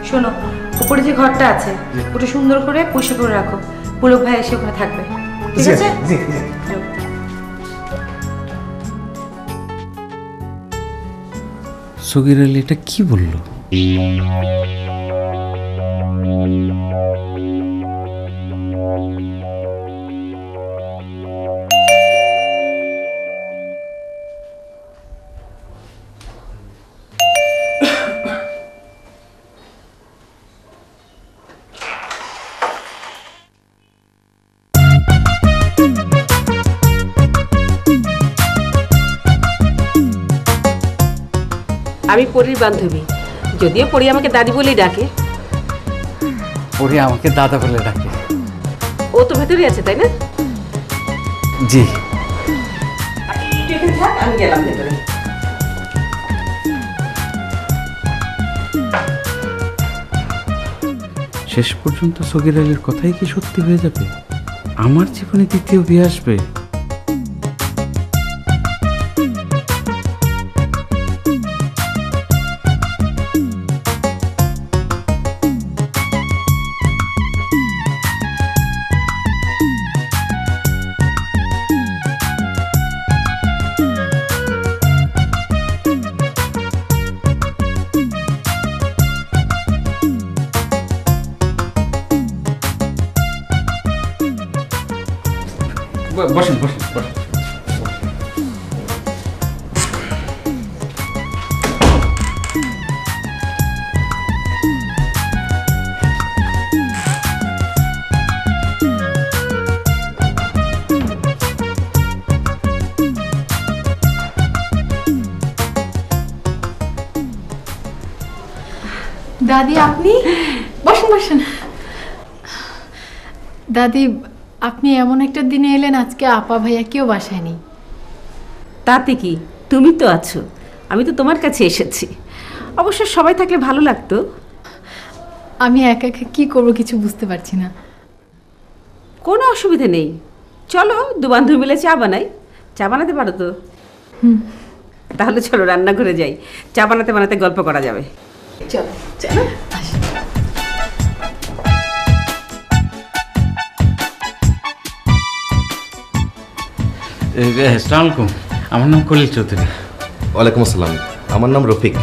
শোনো, উপরে যে ঘরটা আছে ওটা সুন্দর করে পরিষ্কার করে রাখো, পুলক ভাই এসে ওখানে থাকবে। ঠিক আছে? সগির আলী এটা কি বললো? আমি পরীর বান্ধবী, যদিও পরী আমাকে দাদি বলেই ডাকে। পরি আমাকে দাদা বলে ডাকে। ও তো ভেতরেই আছে, তাই না? জি। থাক, আমি গেলাম ভেতরে। শেষ পর্যন্ত সগির আলীর কথাই কি সত্যি হয়ে যাবে? আমার জীবনে দ্বিতীয় বিয়ে আসবে? বসেন বসেন বসেন। দাদি আপনি বসেন বসেন। দাদি আপনি এমন একটা দিনে এলেন আজকে আপা ভাইয়া কেউ বাসায় নেই। তাতে কি, তুমি তো আছো, আমি তো তোমার কাছে এসেছি। অবশ্য সবাই থাকলে ভালো লাগতো। আমি একা একা কি করবো কিছু বুঝতে পারছি না। কোনো অসুবিধা নেই, চলো দু বান্ধবী মিলে চা বানাই। চা বানাতে পারো তো? তাহলে চলো রান্নাঘরে যাই, চা বানাতে বানাতে গল্প করা যাবে। চলো চলো। আসসালামু আলাইকুম, আমার নাম খলিল চৌধুরী। ওয়ালাইকুম আসসালাম, আমার নাম রফিক।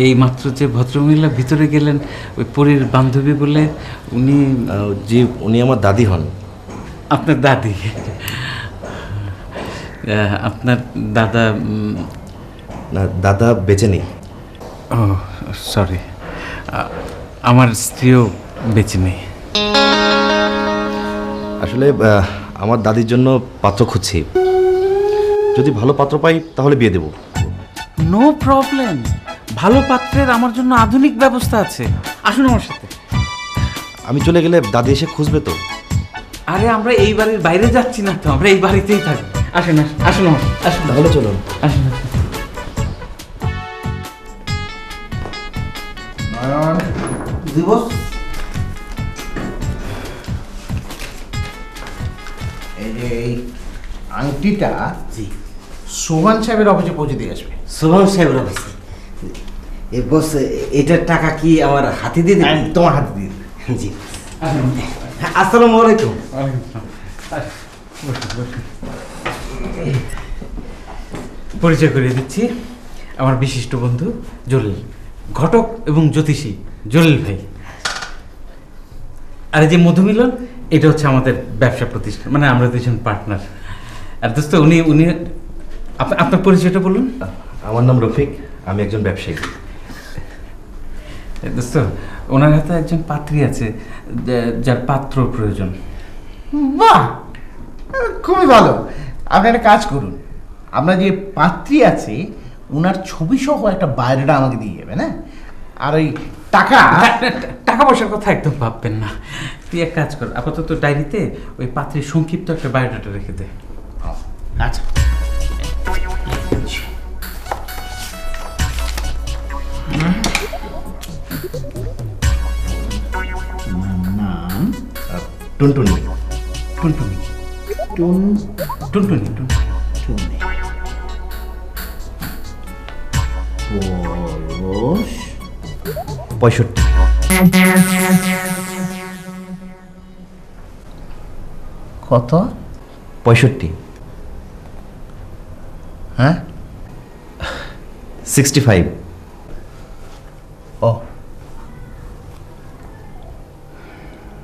এই মাত্র যে ভদ্রমহিলা ভিতরে গেলেন ওই পরীর বান্ধবী বলে, উনি? জি, উনি আমার দাদি হন। আপনার দাদি? আপনার দাদা? না, দাদা বেঁচে নেই। ও সরি, আমার স্ত্রীও বেঁচে নেই। আসলে আমার দাদির জন্য পাত্র খুঁজছি, যদি ভালো পাত্র পাই তাহলে বিয়ে দেব। নো প্রবলেম, ভালো পাত্রের আমার জন্য আধুনিক ব্যবস্থা আছে। আসুন আমার সাথে। আমি চলে গেলে দাদি এসে খুঁজবে তো? আরে আমরা এই বাড়ির বাইরে যাচ্ছি না তো, আমরা এই বাড়িতেই থাকবো। আসুন আসুন আসুন, তাহলে চলুন। আসুন। দিবস, এই আংটিটা জি সোহান সাহেবের অফিসে পৌঁছে দিয়ে আসবে। সোহান সাহেবের অফিসে? এ বস, এটার টাকা কি আমার হাতে দিয়ে দেবেন? তোমার হাতে দিয়ে দেবে। জি। আসসালামু আলাইকুম। পরিচয় করিয়ে দিচ্ছি, আমার বিশিষ্ট বন্ধু জলিল, ঘটক এবং জ্যোতিষী জলিল ভাই। আর এই যে মধুমিলন, এটা হচ্ছে আমাদের ব্যবসা প্রতিষ্ঠান, মানে আমরা দুজন পার্টনার। আর দোস্ত, উনি উনি আপনার পরিচয়টা বলুন। আমার নাম রফিক, আমি একজন ব্যবসায়ী। দোস্ত, ওনার হাতে একজন পাত্রী আছে যার পাত্র প্রয়োজন। বাহ, খুবই ভালো। আপনি একটা কাজ করুন, আপনার যে পাত্রী আছে ওনার ছবি সহ একটা বায়োডাটা আমাকে দিয়ে যাবেন। হ্যাঁ, আর ওই টাকা টাকা পয়সার কথা একদম ভাববেন না। তুই এক কাজ কর, আপাতত ডায়েরিতে ওই পাত্রীর সংক্ষিপ্ত একটা বায়োডাটা রেখে দে। আচ্ছা। নাম টুনটুনি। টুনটুনি। টুনটুনি। বয়স 65। কত? 65। হ্যাঁ, 65। ও,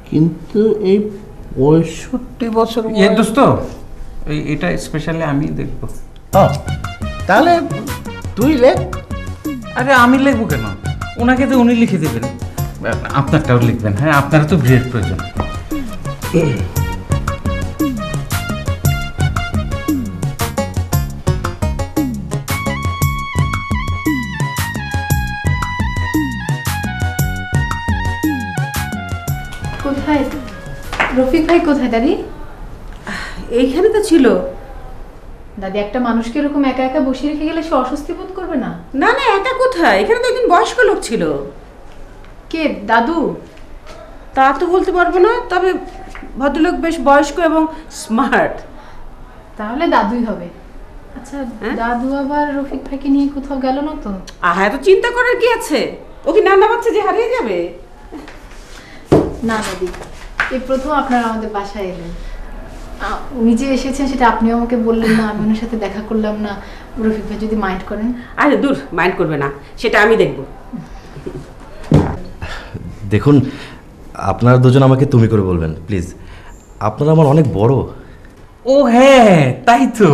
কিন্তু এই 65 বছর দোস্ত, এটা স্পেশালি আমি দেখবো। তাহলে তুই লেখ। আরে আমি লিখবো কেন? ওনাকে তো উনি লিখে দেবেন, আপনারটাও লিখবেন। হ্যাঁ, আপনারও তো বিয়ের প্রয়োজন। কোথায় রফিক ভাই? কোথায় দাদি? এইখানে তো ছিল। দাদি, একটা মানুষকে এরকম একা একা বসিয়ে রেখে গেলে সে অস্বস্তি বোধ করবে না? না না, একা কোথায়, এখানে তো একজন বয়স্ক লোক ছিল। কে, দাদু? তা তো বলতে পারবো না, তবে ভদ্রলোক বেশ বয়স্ক এবং স্মার্ট। তাহলে দাদুই হবে। আচ্ছা, দাদু আবার রফিক ভাইকে নিয়ে কোথাও গেল না তো? আহা, এত চিন্তা করার কি আছে? ও কি নানা বাচ্চা যে হারিয়ে যাবে? না দাদি, এই প্রথম আপনারা আমাদের বাসায় এলেন। উনি যে এসেছেন সেটা আপনিও আমাকে বললেন না, আমি ওনার সাথে দেখা করলাম না। রফিক ভাই যদি মাইন্ড করেন। আরে দূর, মাইন্ড করবে না, সেটা আমি দেখবো। দেখুন, আপনারা দুজন আমাকে তুমি করে বলবেন প্লিজ, আপনারা আমার অনেক বড়। ও হ্যাঁ, তাই তো।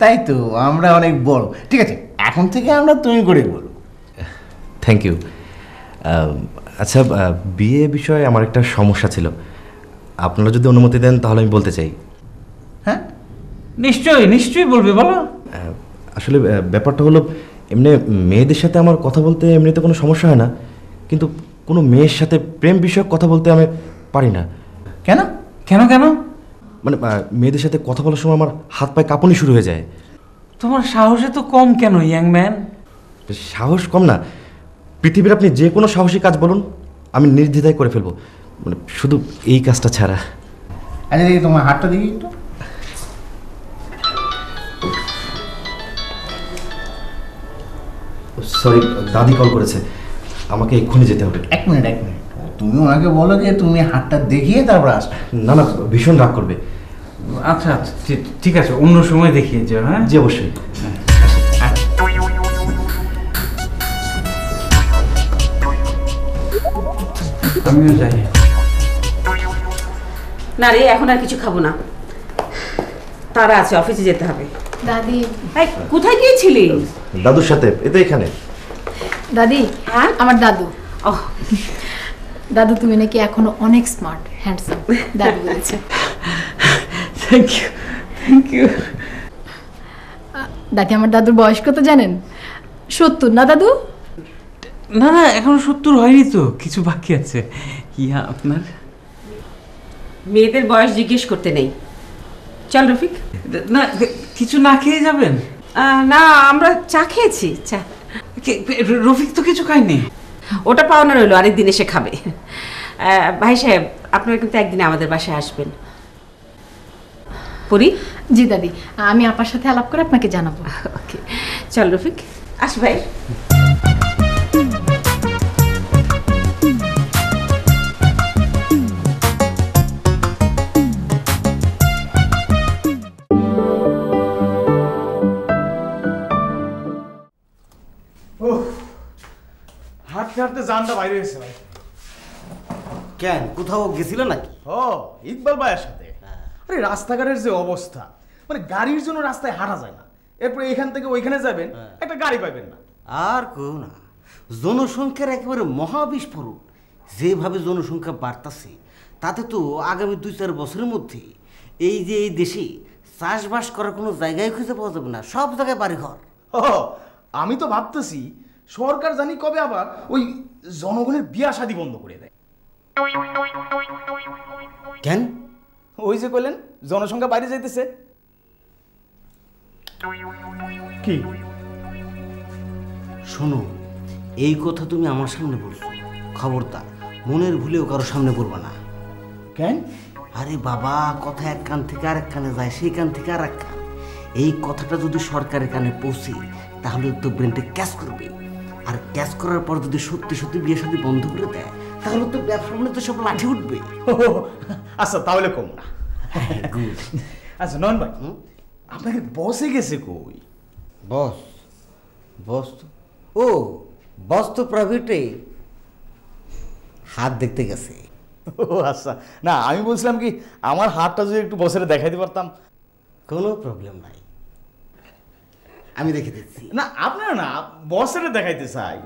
তাই তো, আমরা অনেক বড়। ঠিক আছে, এখন থেকে আমরা তুমি করে বলবো। Thank you. আচ্ছা, বিয়ে বিষয়ে আমার একটা সমস্যা ছিল, আপনারা যদি অনুমতি দেন তাহলে আমি বলতে চাই। হ্যাঁ, নিশ্চয়ই নিশ্চয়ই বলবে, বলো। আসলে ব্যাপারটা হলো, এমনি মেয়েদের সাথে আমার কথা বলতে এমনিতে কোনো সমস্যা হয় না, কিন্তু কোনো মেয়ের সাথে প্রেম বিষয়ক কথা বলতে আমি পারি না। কেন কেন কেন? মানে মেয়েদের সাথে কথা বলার সময় আমার হাত পায়ে কাঁপুনি শুরু হয়ে যায়। তোমার সাহসে তো কম কেন ইয়াং ম্যান? সাহস কম না, পৃথিবীর আপনি যে কোনো সাহসী কাজ বলুন আমি নির্দ্বিধায় করে ফেলবো, মানে শুধু এই কাজটা ছাড়া। আচ্ছা দেখি তোমার হাতটা দেখি একটু। সরি, দাদি কল করেছে, আমাকে এক্ষুনি যেতে হবে। এক মিনিট তুমি ওনাকে বলো যে তুমি হাতটা দেখিয়ে তারপর আসবে। না না, ভীষণ রাগ করবে। আচ্ছা আচ্ছা ঠিক আছে, অন্য সময় দেখিয়ে যাও। হ্যাঁ জি অবশ্যই। আমিও যাই। না রে, এখন আর কিছু খাবো না, তারা আছে, অফিসে যেতে হবে। দাদি কোথায় গিয়েছিলি? দাদুর সাথে। এটা এখানে। দাদি হ্যাঁ আমার দাদু। ওহ দাদু তুমি নাকি এখনো অনেক স্মার্ট হ্যান্ডসাম, দাদু বলেছে। Thank you thank you. দাদি আমার দাদুর বয়স কত জানেন? 70 না দাদু? না না, এখনো 70 হয়নি তো, কিছু বাকি আছে। ইয়া আপনার মেয়েদের বয়স জিজ্ঞেস করতে নেই। চল রফিক। না, কিছু না খেয়ে যাবেন? না, আমরা চা খেয়েছি। চা। রফিক তো কিছু খায়নি। ওটা পাওনা রইলো, আরেকদিন এসে খাবে। ভাই সাহেব, আপনারা কিন্তু একদিন আমাদের বাসায় আসবেন। পরি? জি দাদি, আমি আপার সাথে আলাপ করে আপনাকে জানাবো। ওকে, চল রফিক, আস ভাই। হাঁটতে হাঁটতে জানটা বাইরে গেছে ভাই। কেন, কোথাও গেছিল নাকি? ও ইকবাল ভাইয়ের সাথে। আরে রাস্তাঘাটের যে অবস্থা, মানে গাড়ির জন্য রাস্তায় হাঁটা যায় না, এরপরে এখান থেকে ওইখানে যাবেন একটা গাড়ি পাবেন না। আর কেউ না, জনসংখ্যার একেবারে মহাবিস্ফোরণ। যেভাবে জনসংখ্যা বাড়তেছে তাতে তো আগামী 2-4 বছরের মধ্যে এই যে এই দেশে চাষবাস করার কোনো জায়গায় খুঁজে পাওয়া যাবে না, সব জায়গায় বাড়িঘর। ও আমি তো ভাবতেছি সরকার জানি কবে আবার ওই জনগণের বিয়া শাদী বন্ধ করে দেয়। কেন? ওই যে কইলেন জনসংখ্যা বাইরে যাইতেছে। কি শোনো, এই কথা তুমি আমার সামনে বলছো, খবরদার মনের ভুলেও কারো সামনে বলবা না। কেন? আরে বাবা, কথা এক কান থেকে আরেক কানে যায়, সেই কান থেকে আর এক কান। এই কথাটা যদি সরকারের কানে পৌঁছে তাহলে তো ব্রেনটা ক্যাচ করবে, আর ক্যাচ করার পর যদি সত্যি সত্যি বিয়ে শাদী বন্ধ করে দেয় তাহলে তো ব্যবসা তো সব লাঠি উঠবে। আচ্ছা তাহলে কম না। আচ্ছা নন ভাই, আপনাকে বসে গেছে কই? বস? বস তো ও বস তো প্রাইভেটে হাত দেখতে গেছে। ও আচ্ছা, না আমি বলছিলাম কি আমার হাতটা যদি একটু বসে দেখাইতে পারতাম। কোনো প্রবলেম নাই, আমি দেখে দিচ্ছি। না আপনারা না, বসের দেখাইতে চাই।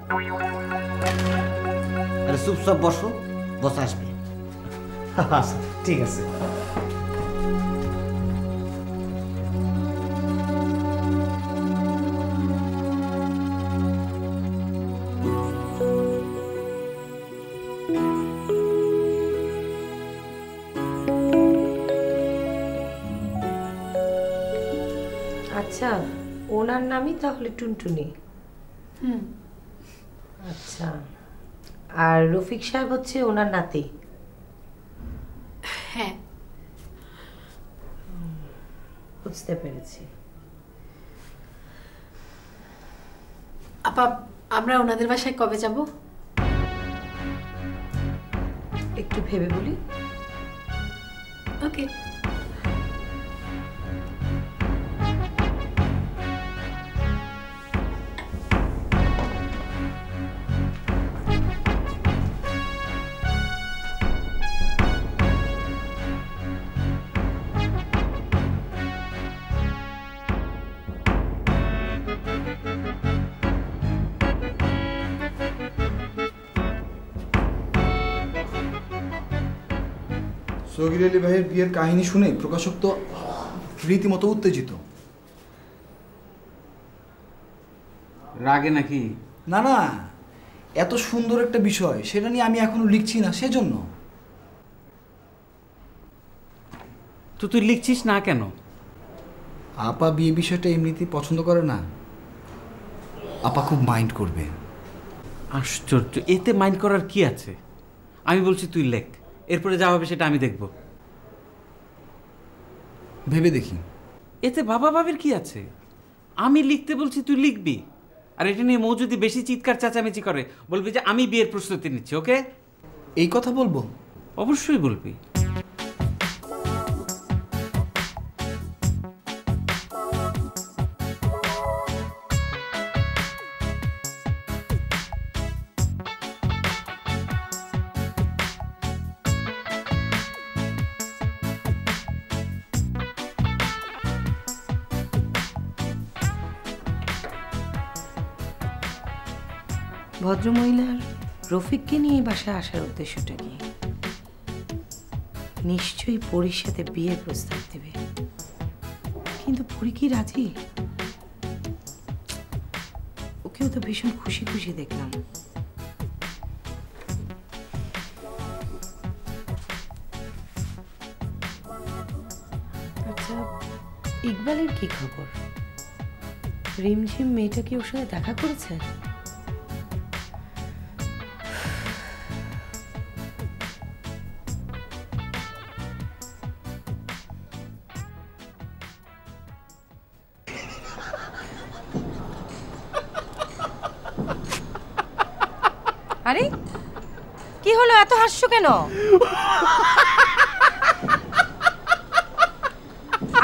আরে চুপচাপ বসো, বস আসবে। আচ্ছা ঠিক আছে। আচ্ছা, ওনার নামই তাহলে টুনটুনি? আচ্ছা, আর রফিক সাহেব হচ্ছে ওনার নাতি? হ্যাঁ, বুঝতে পেরেছি। আপা আমরা ওনাদের বাসায় কবে যাব? একটু ভেবে বলি। ওকে। সগির আলী ভাইয়ের বিয়ের কাহিনী শুনে প্রকাশক তো রীতিমতো উত্তেজিত। রাগে নাকি? না না, এত সুন্দর একটা বিষয়, সেটা নিয়ে আমি এখনো লিখছি না, সেজন্য। তো তুই লিখছিস না কেন? আপা বিয়ে বিষয়টা এমনিতেই পছন্দ করে না, আপা খুব মাইন্ড করবে। আশ্চর্য, এতে মাইন্ড করার কি আছে? আমি বলছি তুই লেখ, এরপরে যা হবে সেটা আমি দেখব। ভেবে দেখি। এতে বাবা বাবির কি আছে? আমি লিখতে বলছি, তুই লিখবি। আর এটা নিয়ে মৌ যদি বেশি চিৎকার চেঁচামেচি করে, বলবি যে আমি বিয়ের প্রস্তুতি নিচ্ছি। ওকে? এই কথা বলবো? অবশ্যই বলবি। ভদ্রমহিলার রফিককে নিয়ে বাসায় আসার উদ্দেশ্যটা কি? নিশ্চয়ই পরীর সাথে বিয়ের প্রস্তাব দেবে, কিন্তু পরী কি রাজি? ওকেও তো ভীষণ খুশি খুশি দেখলাম। আচ্ছা, ইকবালের কি খবর? রিমঝিম মেয়েটা কি ওর সাথে দেখা করেছে? আরে কি হলো, এত হাসছো কেন?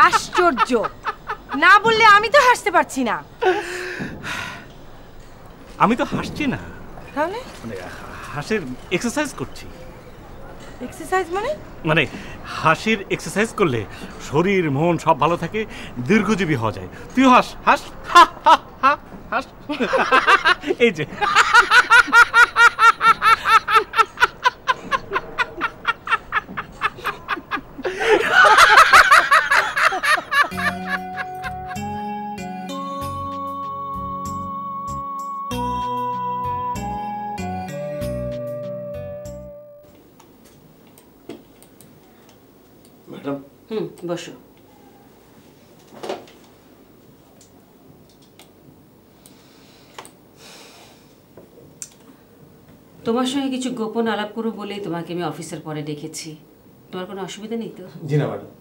আশ্চর্য, না বললে আমি তো হাসতে পারছি না। আমি তো হাসছি না, তাহলে মানে হাসির এক্সারসাইজ করছি। এক্সারসাইজ মানে? মানে হাসির এক্সারসাইজ করলে শরীর মন সব ভালো থাকে, দীর্ঘজীবী হওয়া যায়। তুই হাস হাস, হা হা হা হাস। এই যে ম্যাডাম। বসো। তোমার সঙ্গে কিছু গোপন আলাপ করবো বলেই তোমাকে আমি অফিসের পরে ডেকেছি। তোমার কোনো অসুবিধা নেই তো? জি না ম্যাডাম।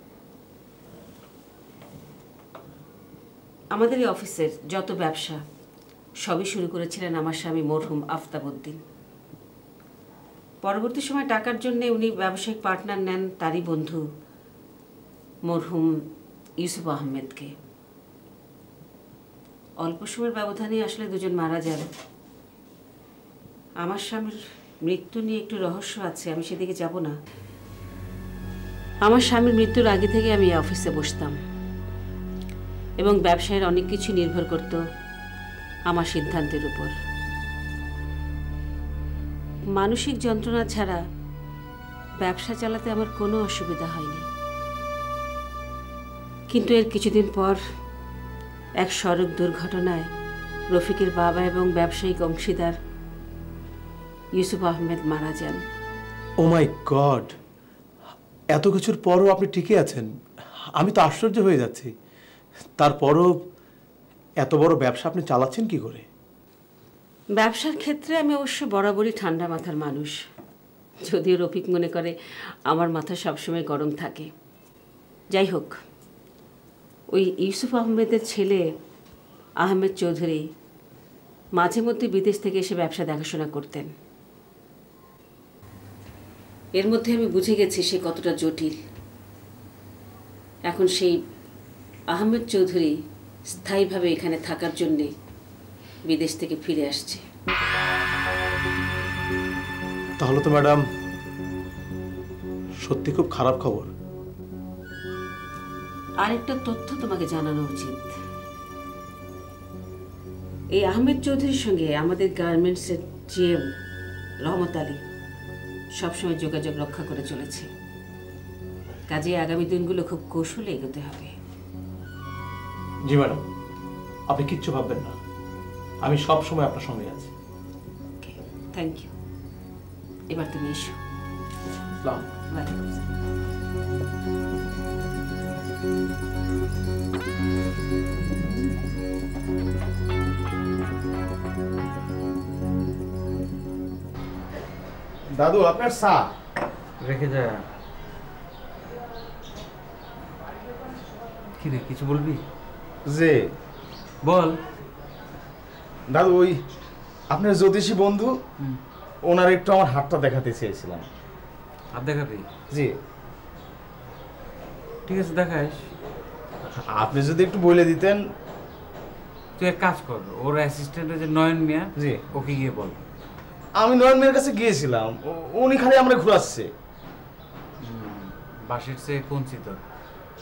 আমাদের এই অফিসের যত ব্যবসা সবই শুরু করেছিলেন আমার স্বামী মরহুম আফতাবউদ্দিন। পরবর্তী সময় টাকার জন্য উনি ব্যবসায়িক পার্টনার নেন তারই বন্ধু মরহুম ইউসুফ আহমেদকে। অল্প সময়ের ব্যবধানে আসলে দুজন মারা যান। আমার স্বামীর মৃত্যু নিয়ে একটু রহস্য আছে, আমি সেদিকে যাব না। আমার স্বামীর মৃত্যুর আগে থেকে আমি এই অফিসে বসতাম এবং ব্যবসায়ের অনেক কিছু নির্ভর করত আমার সিদ্ধান্তের উপর। মানসিক যন্ত্রণা ছাড়া ব্যবসা চালাতে আমার কোনো অসুবিধা হয়নি, কিন্তু এর কিছুদিন পর এক সড়ক দুর্ঘটনায় রফিকের বাবা এবং ব্যবসায়িক অংশীদার ইউসুফ আহমেদ মারা যান। ও মাই গড, এত কিছুর পরও আপনি ঠিকই আছেন। আমি তো আশ্চর্য হয়ে যাচ্ছি। তারপরও এত বড় ব্যবসা আপনি চালাচ্ছেন কি করে? ব্যবসার ক্ষেত্রে আমি অবশ্য বরাবরই ঠান্ডা মাথার মানুষ, যদিও রফিক মনে করে আমার মাথা সবসময় গরম থাকে। যাই হোক, ওই ইউসুফ আহমেদের ছেলে আহমেদ চৌধুরী মাঝে মধ্যে বিদেশ থেকে এসে ব্যবসা দেখাশোনা করতেন। এর মধ্যে আমি বুঝে গেছি সে কতটা জটিল। এখন সেই আহমেদ চৌধুরী স্থায়ীভাবে এখানে থাকার জন্যে বিদেশ থেকে ফিরে আসছে। তাহলে তো ম্যাডাম সত্যি খুব খারাপ খবর। আরেকটা তথ্য তোমাকে জানানো উচিত। এই আহমেদ চৌধুরীর সঙ্গে আমাদের গার্মেন্টসের জিএম রহমত আলী সবসময় যোগাযোগ রক্ষা করে চলেছে। কাজে আগামী দিনগুলো খুব কৌশলে এগোতে হবে। জি ম্যাডাম, আপনি কিচ্ছু ভাববেন না, আমি সব সময় আপনার সঙ্গে আছি। Thank you. এবার তুমি এসো। ওয়ালাইকুম আসসালাম। দাদু আপনার চা রেখে যা। কি রে, কিছু বলবি? যে বল। দাদু ওই আপনার জ্যোতিষী বন্ধু, ওনার একটু আমার হাতটা দেখাতে চেয়েছিলাম। হাত দেখাবি? জি। ঠিক আছে, দেখাইস। আপনি যদি একটু বলে দিতেন। তুই এক কাজ কর, ওর অ্যাসিস্ট্যান্ট যে নয়ন মিয়া, জি, ওকে গিয়ে বল। আমি নয়ন মিয়ার কাছে গিয়েছিলাম, উনি খালি আমরা ঘুরাচ্ছে। বাসের চেয়ে কঞ্চিত,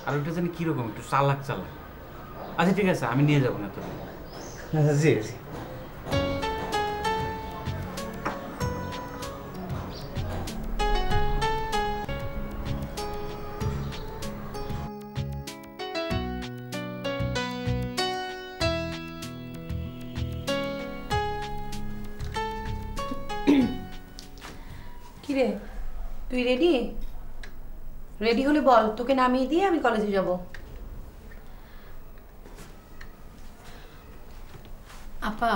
আর ওইটা জানি কিরকম, একটু চালাক চালাক। আচ্ছা ঠিক আছে, আমি নিয়ে যাবো না তোর। জি জি। কিরে, তুই রেডি? রেডি হলে বল, তোকে নামিয়ে দিয়ে আমি কলেজে যাব। আপা,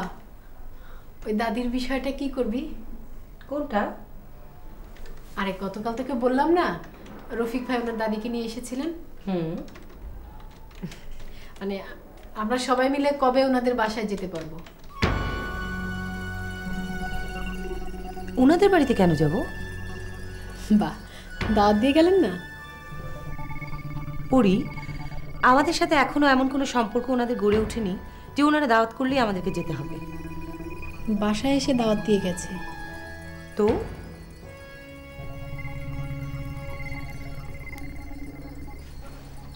ওই দাদির বিষয়টা কি করবি? কোনটা? আরে গতকাল তোকে বললাম না, রফিক ভাই ওনার দাদিকে নিয়ে এসেছিলেন। মানে আমরা সবাই মিলে কবে ওনাদের বাসায় যেতে পারবো? ওনাদের বাড়িতে কেন যাব? বাহ, দাওয়াত দিয়ে গেলেন না? পড়ি, আমাদের সাথে এখনো এমন কোনো সম্পর্ক ওনাদের গড়ে ওঠেনি যে ওনারা দাওয়াত করলেই আমাদেরকে যেতে হবে। বাসায় এসে দাওয়াত দিয়ে গেছে। তো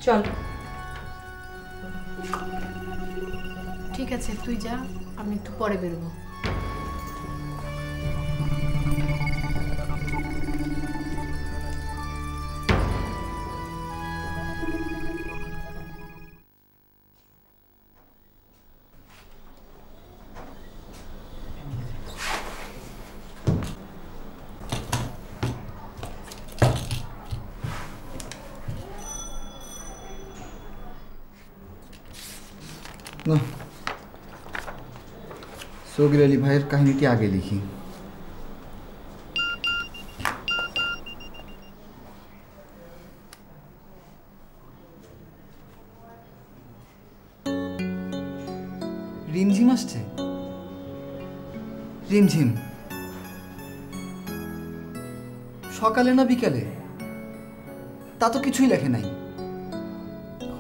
চল। ঠিক আছে, তুই যা, আমি একটু পরে বেরোবো। না, সগির আলী ভাইয়ের কাহিনীটি আগে লিখি। রিমঝিম আসছে, রিমঝিম। সকালে না বিকালে, তা তো কিছুই লেখে নাই।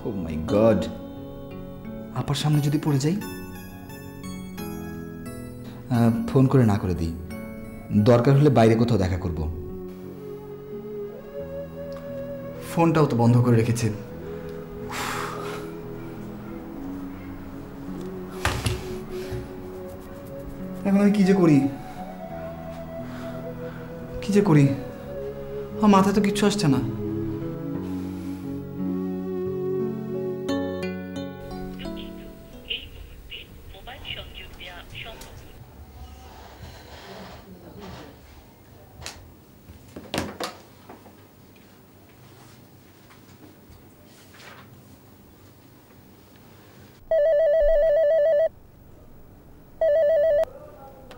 ও মাই গড, আপার সামনে যদি পড়ে যাই? ফোন করে না করে দিই, দরকার হলে বাইরে কোথাও দেখা করব। ফোনটাও তো বন্ধ করে রেখেছে। এখন আমি কি যে করি, কি যে করি, আমার মাথায় তো কিচ্ছু আসছে না।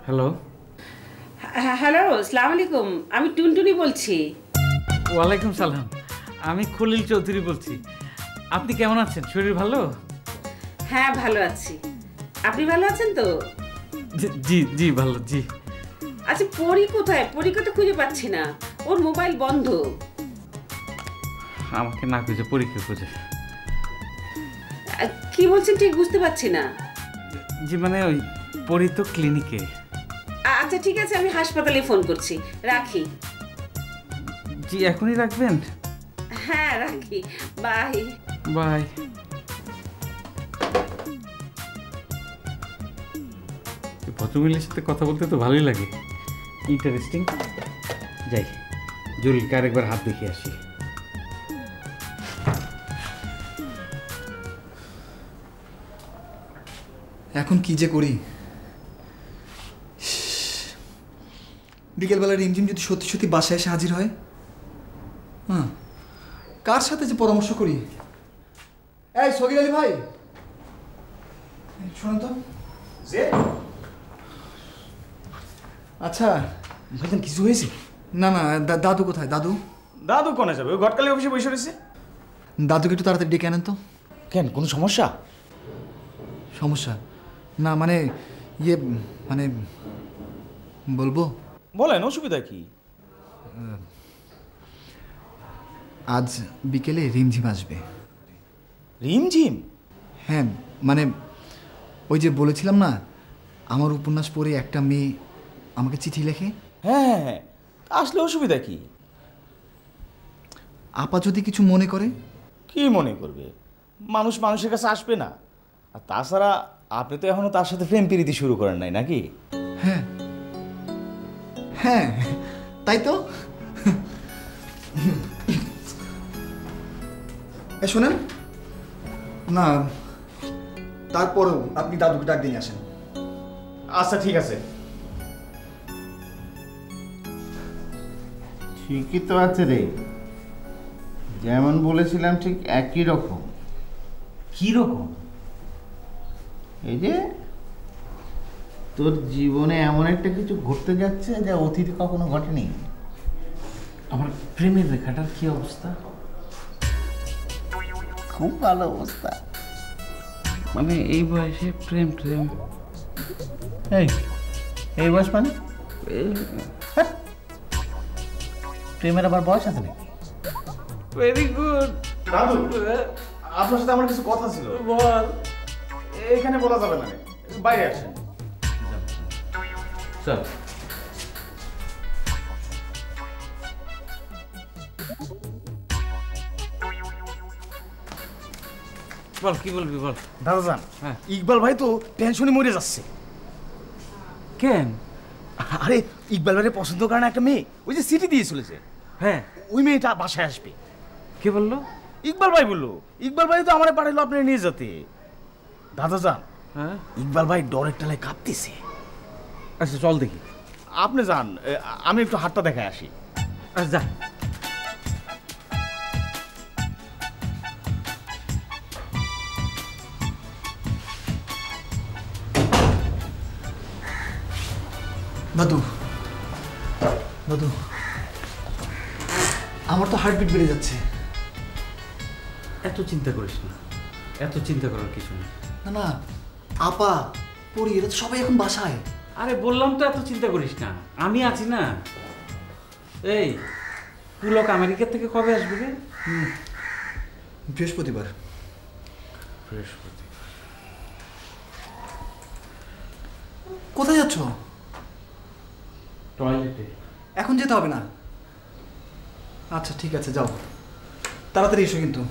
হ্যালো। হ্যালো, আসসালামু আলাইকুম। আমি টুনটুনি বলছি। ওয়ালাইকুম সালাম, আমি খলিল চৌধুরী বলছি। আপনি কেমন আছেন? শরীর ভালো? হ্যাঁ, ভালো আছি। আপনি ভালো আছেন তো? জি জি ভালো, জি। আচ্ছা, পরি কোথায়? পরীকে তো খুঁজে পাচ্ছি না, ওর মোবাইল বন্ধ। আমাকে না খুঁজে পরীক্ষা খুঁজে? কি বলছেন ঠিক বুঝতে পারছি না। জি মানে ওই পরি তো ক্লিনিকে। আচ্ছা ঠিক আছে, আমি হাসপাতালে ফোন করছি, রাখি। জি এখনই রাখবেন? হ্যাঁ রাখি, বাই বাই। ভদ্রমহিলার সাথে কথা বলতে তো ভালোই লাগে, ইন্টারেস্টিং। যাই, জলিলকে আরেকবার হাত দেখিয়ে আসি। এখন কি যে করি। বিকেলবেলা রিমঝিম যদি সত্যি সত্যি বাসায় এসে হাজির হয়, হ্যাঁ, কার সাথে যে পরামর্শ করি? এই সগির আলী ভাই, শোনেন তো। আচ্ছা ভাইজান কিছু হয়েছে? না না, দাদু কোথায়? দাদু দাদু কোনে যাবে? ওই ঘটকালি অফিসে বসে রয়েছে। দাদুকে একটু তাড়াতাড়ি ডেকে আনেন তো। কেন, কোনো সমস্যা? সমস্যা না মানে ইয়ে মানে বলবো। বলেন, অসুবিধা কি? আজ বিকেলে রিমঝিম আসবে। রিমঝিম? হ্যাঁ, মানে ওই যে বলেছিলাম না, আমার উপন্যাস পড়ে একটা মেয়ে আমাকে চিঠি লেখে। হ্যাঁ হ্যাঁ, আসলে অসুবিধা কি? আপা যদি কিছু মনে করে? কি মনে করবে? মানুষ মানুষের কাছে আসবে না। আর তাছাড়া আপনি তো এখনো তার সাথে প্রেম প্রীতি শুরু করেন নাই নাকি? হ্যাঁ হ্যাঁ, তাই তো। শোনেন না, তারপরও আপনি দাদুকে ডাক দিয়ে আসেন। আচ্ছা ঠিক আছে। ঠিকই তো আছে রে, যেমন বলেছিলাম ঠিক একই রকম। কি রকম? এই যে তোর জীবনে এমন একটা কিছু ঘটতে যাচ্ছে যা অতীতে কখনো ঘটেনি। আমার প্রেমের রেখাটার কি অবস্থা? খুব ভালো অবস্থা। মানে এই বয়সে প্রেম প্রেম? এই বয়স মানে প্রেমের আবার বয়স আছে নাকি? ভেরি গুড দাদু, আপনার সাথে আমার কিছু কথা ছিল। বল। এখানে বলা যাবে না, বাইরে আসেন। চল। বল, কি বলবি বল। দাদাজান, হ্যাঁ, ইকবাল ভাই তো টেনশনে মরে যাচ্ছে। কেন? আরে ইকবাল ভাইয়ের পছন্দ করে না একটা মেয়ে, ওই যে সিটি দিয়ে চলেছে। হ্যাঁ, ওই মেয়েটা বাসায় আসবে। কে বললো? ইকবাল ভাই বললো। ইকবাল ভাই তো আমারে পাঠাইলো আপনি নিয়ে যেতে। দাদাজান, হ্যাঁ, ইকবাল ভাই ডরের টালায় কাঁপতেছে। আচ্ছা চল দেখি। আপনি যান, আমি একটু হাতটা দেখায় আসি। আচ্ছা যা। দাদু দাদু, আমার তো হার্টবিট বেড়ে যাচ্ছে। এত চিন্তা করিস না, এত চিন্তা করার কিছু নেই। না না, আপা পড়ি, এরা তো সবাই এখন বাসায়। আরে বললাম তো এত চিন্তা করিস না, আমি আছি না। এই পুলক আমেরিকা থেকে কবে আসবে রে? বৃহস্পতিবার। বৃহস্পতিবার। কোথায় যাচ্ছ? টয়লেটে। এখন যেতে হবে না। আচ্ছা ঠিক আছে, যাও, তাড়াতাড়ি এসো কিন্তু।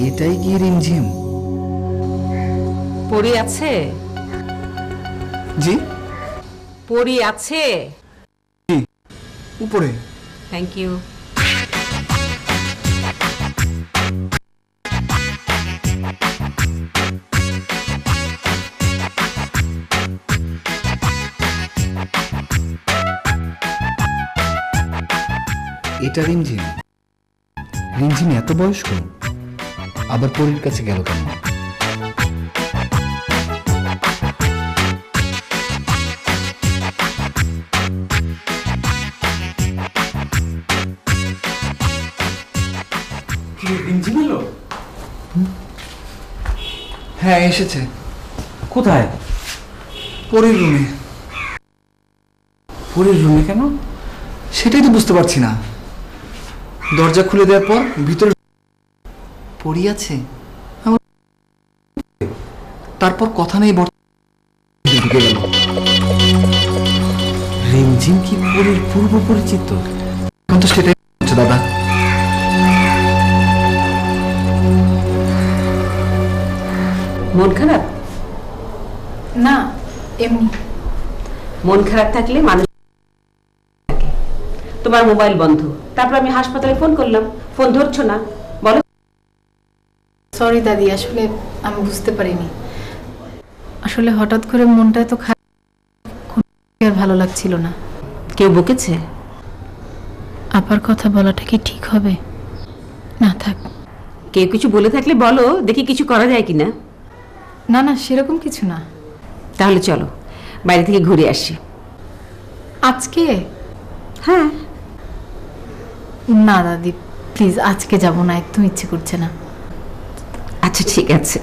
এটাই কি রিমঝিম? পড়ি আছে? জি, পড়ি আছে উপরে। Thank you. এটা রিমঝিম? রিমঝিম এত বয়স্ক? আবার পরীর কাছে গেল কেন? হ্যাঁ এসেছে। কোথায়? পরীর রুমে। পরীর রুমে কেন? সেটাই তো বুঝতে পারছি না। দরজা খুলে দেওয়ার পর ভিতরে পরী আছে, তারপর কথা নেই ঢুকে গেল। রিমঝিম কি পরীর পূর্ব পরিচিত? এখন তো সেটাই হচ্ছে দাদা। মন খারাপ? না, এমনি। মন খারাপ থাকলে মানুষ থাকে। তোমার মোবাইল বন্ধ, তারপর আমি হাসপাতালে ফোন করলাম, ফোন ধরছো না, বলো। সরি দাদি, আসলে আমি বুঝতে পারিনি। আসলে হঠাৎ করে মনটা এত খারাপ, আর ভালো লাগছিল না। কেউ বকেছে? আপার কথা বলাটা কি ঠিক হবে? না থাক। কেউ কিছু বলে থাকলে বলো, দেখি কিছু করা যায় কিনা। না না, সেরকম কিছু না। তাহলে চলো বাইরে থেকে ঘুরে আসি। আজকে? হ্যাঁ। না দাদি প্লিজ, আজকে যাব না, একদম ইচ্ছে করছে না। আচ্ছা ঠিক আছে।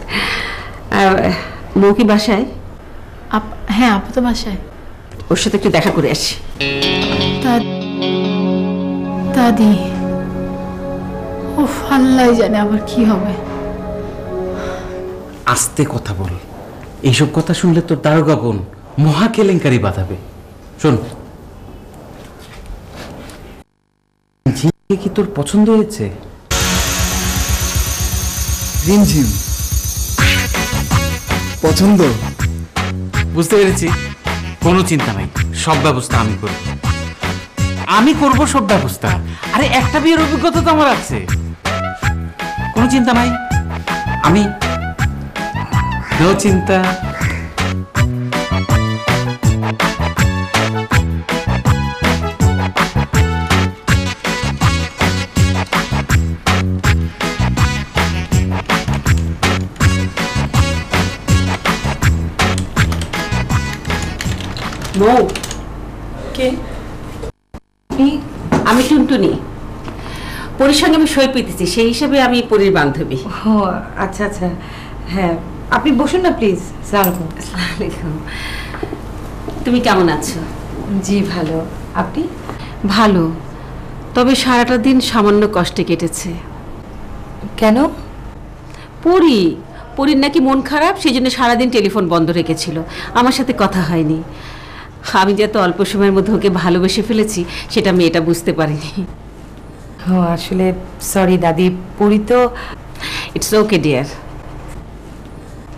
মৌ কি বাসায়? হ্যাঁ, আপু তো বাসায়। ওর সাথে একটু দেখা করে আসি। দাদি, ও আল্লাহ জানে আবার কি হবে। আস্তে কথা বল, এইসব কথা শুনলে তোর দারোগা বোন মহা কেলেঙ্কারি বাঁধাবে। শোন, কি তোর পছন্দ হয়েছে? রিমঝিম পছন্দ? বুঝতে পেরেছি, কোনো চিন্তা নাই, সব ব্যবস্থা আমি করব। আমি করব সব ব্যবস্থা। আরে একটা বিয়ের অভিজ্ঞতা তো আমার আছে, কোনো চিন্তা নাই। আমি নো চিন্তা। মৌ, কে? আমি টুনটুনি। পরীর সঙ্গে আমি সই পেতেছি, সেই হিসাবে আমি পরীর বান্ধবী। ও আচ্ছা আচ্ছা, হ্যাঁ আপনি বসুন না প্লিজ। আসসালামু আলাইকুম। তুমি কেমন আছো? জি ভালো, আপনি? ভালো, তবে সারাটা দিন সামান্য কষ্টে কেটেছে। কেন? পরীর নাকি মন খারাপ, সেই জন্য সারাদিন টেলিফোন বন্ধ রেখেছিল, আমার সাথে কথা হয়নি। আমি যে এত অল্প সময়ের মধ্যে ওকে ভালোবেসে ফেলেছি সেটা মেয়েটা বুঝতে পারিনি। ও আসলে সরি দাদি, পরী তো। It's okay dear.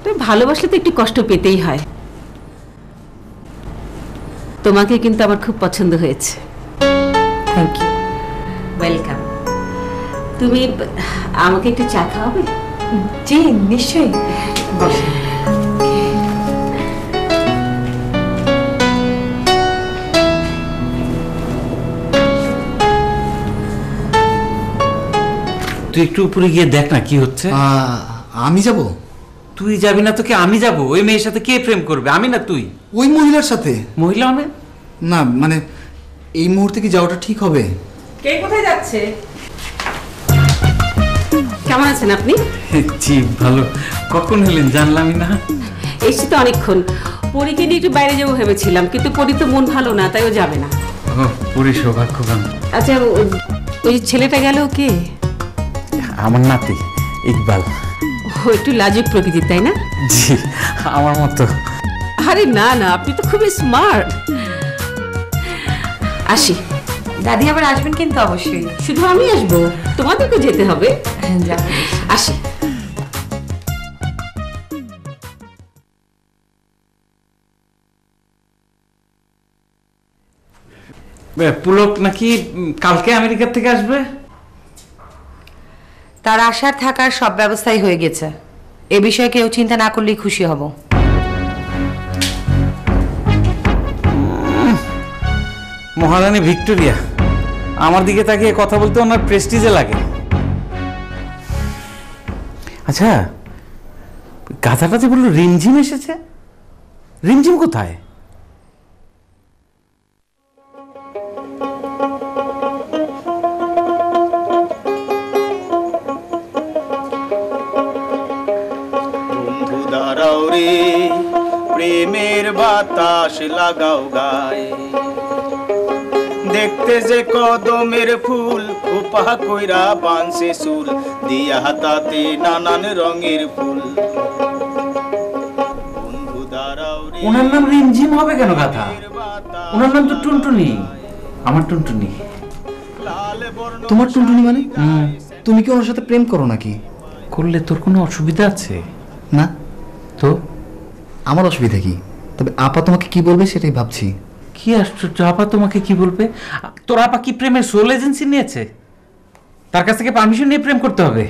তুমি ভালোবাসলে তো একটু কষ্ট পেতেই হয়। তোমাকে কিন্তু আমার খুব পছন্দ হয়েছে। Thank you. ওয়েলকাম। তুমি আমাকে একটু চা খাওয়াবে? জি নিশ্চয়ই, বসে। তুই একটু উপরে গিয়ে দেখ না কি হচ্ছে। আমি যাব? তুই যাবি না তো কি আমি যাব? ওই মেয়ের সাথে কে প্রেম করবে, আমি না তুই? ওই মহিলার সাথে? মহিলা মানে? না মানে এই মুহূর্তে কি যাওয়াটা ঠিক হবে? কে কোথায় যাচ্ছে? কেমন আছেন আপনি? জি ভালো। কখন এলেন জানলামই না। এসছি তো অনেকক্ষণ। পরীকে নিয়ে একটু বাইরে যাবো ভেবেছিলাম, কিন্তু পরী তো মন ভালো না, তাই ও যাবে না। পরী সৌভাগ্যবান। আচ্ছা ওই ছেলেটা গেল কে? আমার নাতি ইকবাল। ও একটু লাজুক প্রকৃতির, তাই না? জি আমার মতো। আরে না না, আপনি তো খুবই স্মার্ট। আসি। দাদি আবার আসবেন কিন্তু অবশ্যই। শুধু আমি আসবো? তোমাদেরকে যেতে হবে। আসি। পুলক নাকি কালকে আমেরিকা থেকে আসবে? তার আসার থাকার সব ব্যবস্থাই হয়ে গেছে, এ বিষয়ে কেউ চিন্তা না করলেই খুশি হব। মহারানী ভিক্টোরিয়া আমার দিকে তাকিয়ে কথা বলতে ওনার প্রেস্টিজে লাগে। আচ্ছা, গাধাটা যে বললো রিমঝিম এসেছে, রিমঝিম কোথায়? বন্ধু দাঁড়াও রে, প্রেমের বাতাস লাগাও গায়ে, দেখতে যে কদমের ফুল, খোপা কইরা বানছে চুল, দিয়া হাতাতে নানান রঙের ফুল। বন্ধু দাঁড়াও রে। ওনার নাম রিমঝিম হবে কেন গাধা? ওনার নাম তো টুনটুনি, আমার টুনটুনি। তোমার টুনটুনি মানে? তুমি কি ওনার সাথে প্রেম করো নাকি? করলে তোর কোনো অসুবিধা আছে? না তো আমার অসুবিধা কি? তবে আপা তোমাকে কি বলবে সেটাই ভাবছি। কি আশ্চর্য, আপা তোমাকে কি বলবে? তোর আপা কি প্রেমের সোল এজেন্সি নিয়েছে? তার কাছ থেকে পারমিশন নিয়ে প্রেম করতে হবে?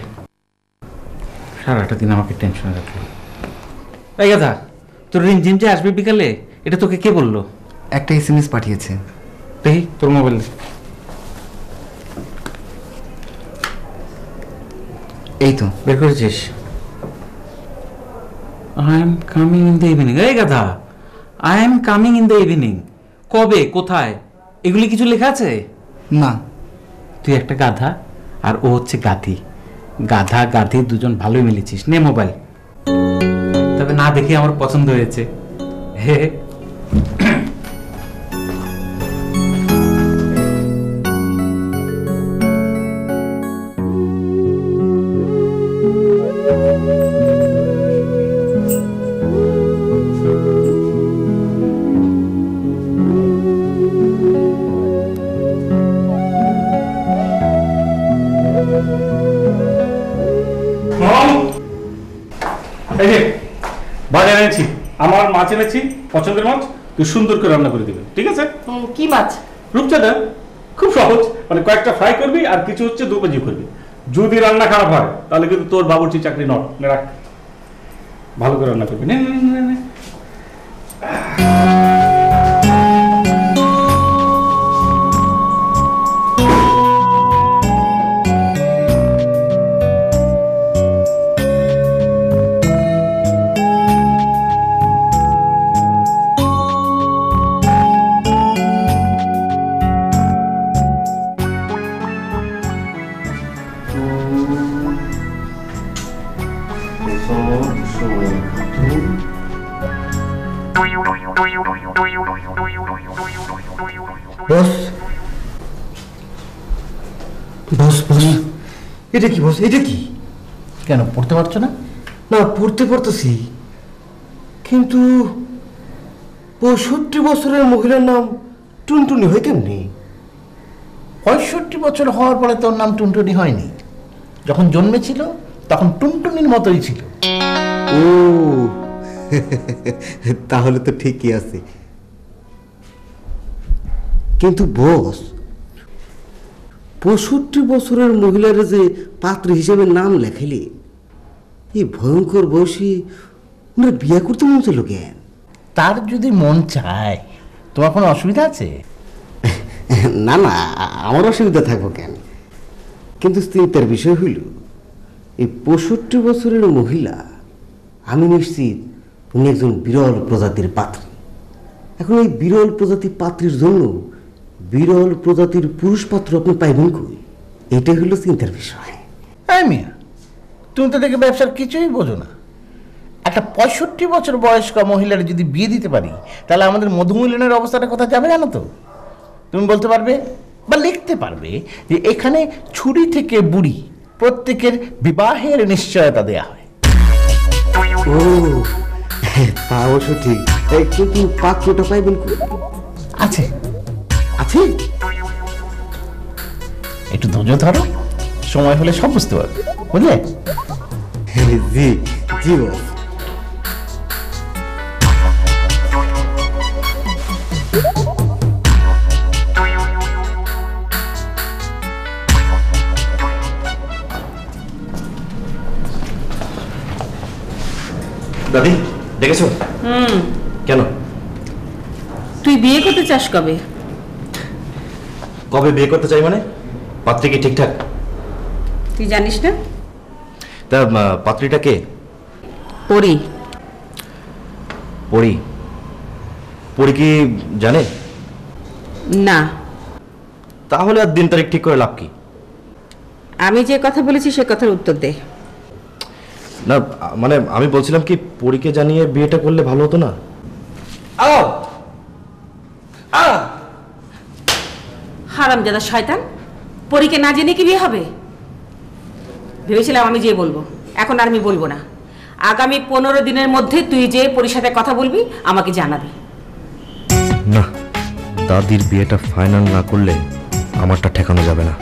সারাটা দিন আমাকে টেনশনে রাখলো। এই গাধা, তোর রিমঝিম যে আসবে বিকালে, এটা তোকে কে বললো? একটা SMS পাঠিয়েছে। দেখি তোর মোবাইল। এই তো বের করেছিস? I am coming in the evening. এই গাধা, I am coming in the evening কবে, কোথায়, এগুলি কিছু লেখা আছে? না। তুই একটা গাধা আর ও হচ্ছে গাধি, গাধা গাধি দুজন ভালোই মিলেছিস। নে মোবাইল। তবে না দেখে আমার পছন্দ হয়েছে। হে বাজারে এনেছি, আমার মাছ এনেছি, পছন্দের মাছ, তুই সুন্দর করে রান্না করে দিবি, ঠিক আছে? কি মাছ? রূপচাঁদা, খুব সহজ, মানে কয়েকটা ফ্রাই করবি আর কিছু হচ্ছে দু কেজি করবি। যদি রান্না খারাপ হয় তাহলে কিন্তু তোর বাবুর্চি চাকরি নট, রাখ। ভালো করে রান্না করবি। নে নে নে নে। বস বস বস, এটা কি বস? এটা কি? কেন পড়তে পারছো না? না, পড়তে পারতেছি, কিন্তু 65 বছরের মহিলার নাম টুনটুনি হয় কেমনি? 65 বছর হওয়ার পরে তোর নাম টুনটুনি হয়নি। যখন জন্মেছিল তখন টুনটুনির মতোই ছিল। ও তাহলে তো ঠিকই আছে। কিন্তু বস, 65 বছরের মহিলার যে পাত্র হিসেবে নাম লেখাইলে, এই ভয়ঙ্কর বয়সী ওনার বিয়ে করতে মন ছিল কেন? তার যদি মন চায়, তোমার কোনো অসুবিধা আছে? না না, আমার অসুবিধা থাকবো কেন? কিন্তু চিন্তার বিষয় হইল, এই 65 বছরের মহিলা, আমি নিশ্চিত উনি একজন বিরল প্রজাতির পাত্রী। এখন এই বিরল প্রজাতির পাত্রীর জন্য বিরল প্রজাতির পুরুষ পাত্র আপনি পাইবেন কই? এটাই হলো চিন্তার বিষয়। হ্যাঁ মিয়া, তুমি তো দেখে ব্যবসার কিছুই বোঝো না। একটা 65 বছর বয়স্ক মহিলার যদি বিয়ে দিতে পারি, তাহলে আমাদের মধুমিলনের অবস্থাটা কোথায় যাবে জানো তো? তুমি বলতে পারবে বা লিখতে পারবে যে এখানে ছুরি থেকে বুড়ি প্রত্যেকের বিবাহের নিশ্চয়তা দেয়া হয়। ও তা অবশ্য ঠিক, কিন্তু পাত্রটা পাইবেন কই? আছে আছে, একটু ধৈর্য ধরো, সময় হলে সব বুঝতে পারবে, বুঝলে? জি জি বস। দাদি দেখেছো? কেন? তুই বিয়ে করতে চাস কবে? কবে বিয়ে করতে চাই মানে? পাত্রী কি ঠিকঠাক? তুই জানিস না? তা পাত্রীটা কে? পরি। পরি? পরি কি জানে? না। তাহলে আর দিন তারিখ ঠিক করে লাভ কি? আমি যে কথা বলেছি সে কথার উত্তর দে। না মানে আমি বলছিলাম কি, পরীকে জানিয়ে বিয়েটা করলে ভালো হতো না? হারামজাদা শয়তান, পরীকে না জেনে কি বিয়ে হবে? ভেবেছিলাম আমি যে বলবো, এখন আর আমি বলবো না। আগামী 15 দিনের মধ্যে তুই যে পরীর সাথে কথা বলবি আমাকে জানাবি। না, দাদির বিয়েটা ফাইনাল না করলে আমারটা ঠেকানো যাবে না।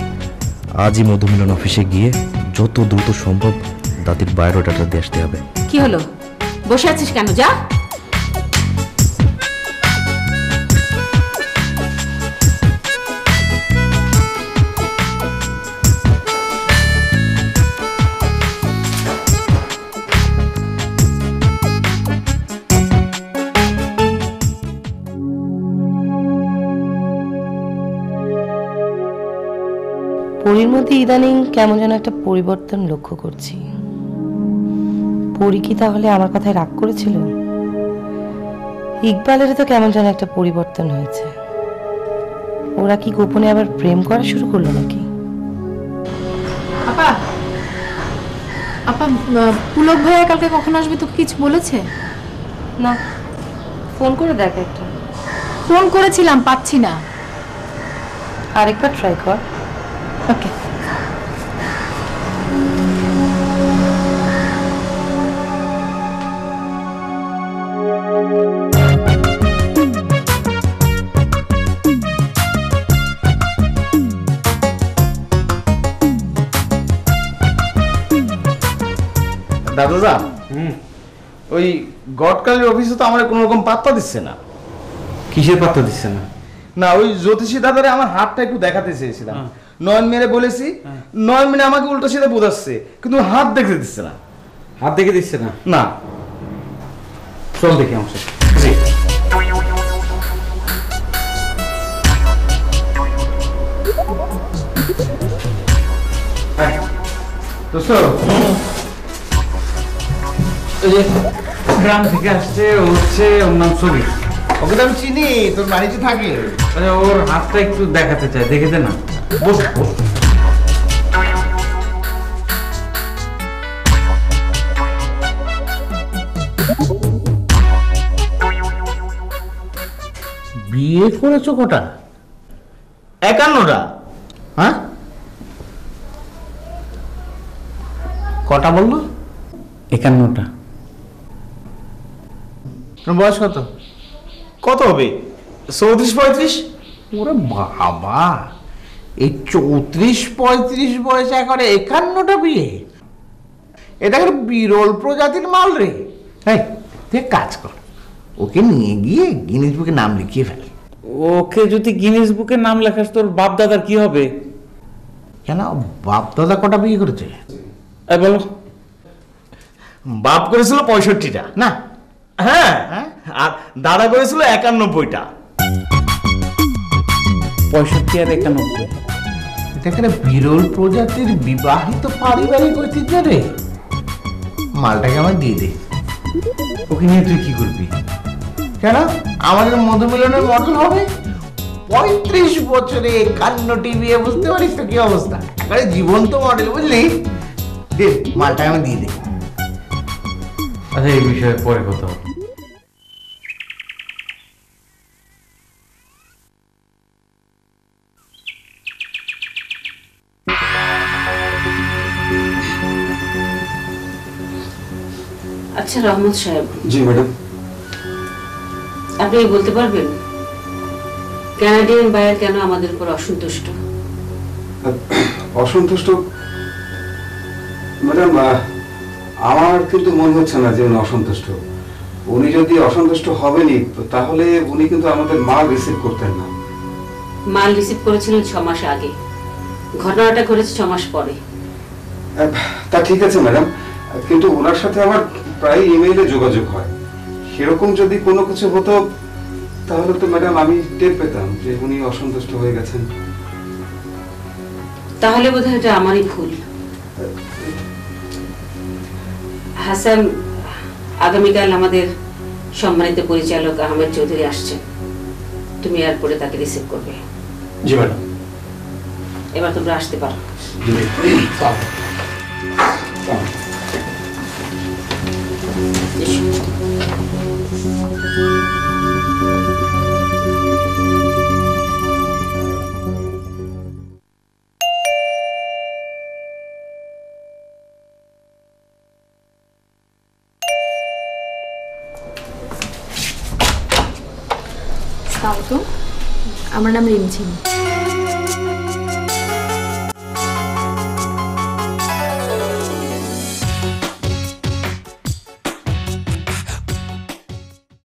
আজই মধুমিলন অফিসে গিয়ে যত দ্রুত সম্ভব দাদির বায়োডাটাটা দিয়ে আসতে হবে। কি হলো, বসে আছিস কেন? যা। পরীর মধ্যে ইদানিং কেমন যেন একটা পরিবর্তন লক্ষ্য করছি। পরী কি তাহলে আমার কথায় রাগ করেছিল? ইকবালের তো কেমন যেন একটা পরিবর্তন হয়েছে। ওরা কি গোপনে আবার প্রেম করা শুরু করলো নাকি? আপা, আপা পুলক ভাইয়া কালকে কখন আসবে তোকে কিছু বলেছে? না, ফোন করে দেখ একটা। ফোন করেছিলাম, পাচ্ছি না। আরেকবার ট্রাই কর। ওকে। দাদা, ওই গডকালের অফিসে তো আমার কোনো রকম পাত্তা দিচ্ছে না। কিসের পাত্তা দিচ্ছে না? না, ওই জ্যোতিষী দাদারে আমার হাতটা একটু দেখাতে চেয়েছিলাম। নয়ন মেরে বলেছি, নয়ন মেরে আমাকে উল্টো সিধা বোঝাচ্ছে, কিন্তু হাত দেখতে দিচ্ছে না। হাত দেখে দিচ্ছে না? না। চল দেখি আমার সাথে। জি। দোস্ত, গ্রাম থেকে আসছে, ও হচ্ছে ওর নাম ছবি। ওকে তো আমি চিনি, তোর বাড়িতে থাকে। ওর হাতটা একটু দেখাতে চাই, দেখে দে না। বস বস। বিয়ে করেছো কটা? 51টা। হ্যাঁ, কটা বললো? 51টা। বয়স কত? কত হবে? 34-35? ওরে বাবা, এই 34-35 বয়সে একবারে 51টা বিয়ে? এটা একটা বিরল প্রজাতির মাল রে। এই তুই কাজ কর, ওকে নিয়ে গিয়ে গিনিস বুকে নাম লিখিয়ে ফেলে। ওকে যদি গিনিস বুকে নাম লেখাস তোর বাপ দাদার কি হবে? কেন, বাপ দাদা কটা বিয়ে করেছে? বলো। বাপ করেছিল 65টা না? হ্যাঁ, আর দাদা করেছিল 91টা। 65 আর 91। এটা একটা বিরল প্রজাতির বিবাহিত পারিবারিক ঐতিহ্য রে। মালটাকে আমার দিয়ে দে। ওকে নিয়ে তুই কি করবি? কেন, আমাদের মধুমিলনের মডেল হবে। 35 বছরে 51টি বিয়ে, বুঝতে পারিস তো কি অবস্থা? একেবারে জীবন্ত মডেল, বুঝলি? দে, মালটাকে আমি দিয়ে দে। আচ্ছা, এই বিষয়ে পরে কথা হবে। আচ্ছা রহমত সাহেব। জি ম্যাডাম। আপনি বলতে পারবেন কানাডিয়ান বায়ার কেন আমাদের উপর অসন্তুষ্ট? অসন্তুষ্ট ম্যাডাম, আমার কিন্তু মনে হচ্ছে না যে উনি অসন্তুষ্ট। উনি যদি অসন্তুষ্ট হবেনই তাহলে উনি কিন্তু আমাদের মাল রিসিভ করতেন না। মাল রিসিভ করেছিলেন 6 মাস আগে, ঘটনাটা ঘটেছে 6 মাস পরে। তা ঠিক আছে ম্যাডাম, কিন্তু ওনার সাথে আমার প্রায় ইমেইলে যোগাযোগ হয়। সেরকম যদি কোনো কিছু হতো তাহলে তো ম্যাডাম আমি টের পেতাম যে উনি অসন্তুষ্ট হয়ে গেছেন। তাহলে বোধহয় এটা আমারই ভুল। হাসান, আগামীকাল আমাদের সম্মানিত পরিচালক আহমেদ চৌধুরী আসছেন, তুমি এয়ারপোর্টে তাকে রিসিভ করবে। জি ম্যাডাম। এবার তোমরা আসতে পারো। আমার নাম রিমঝিম।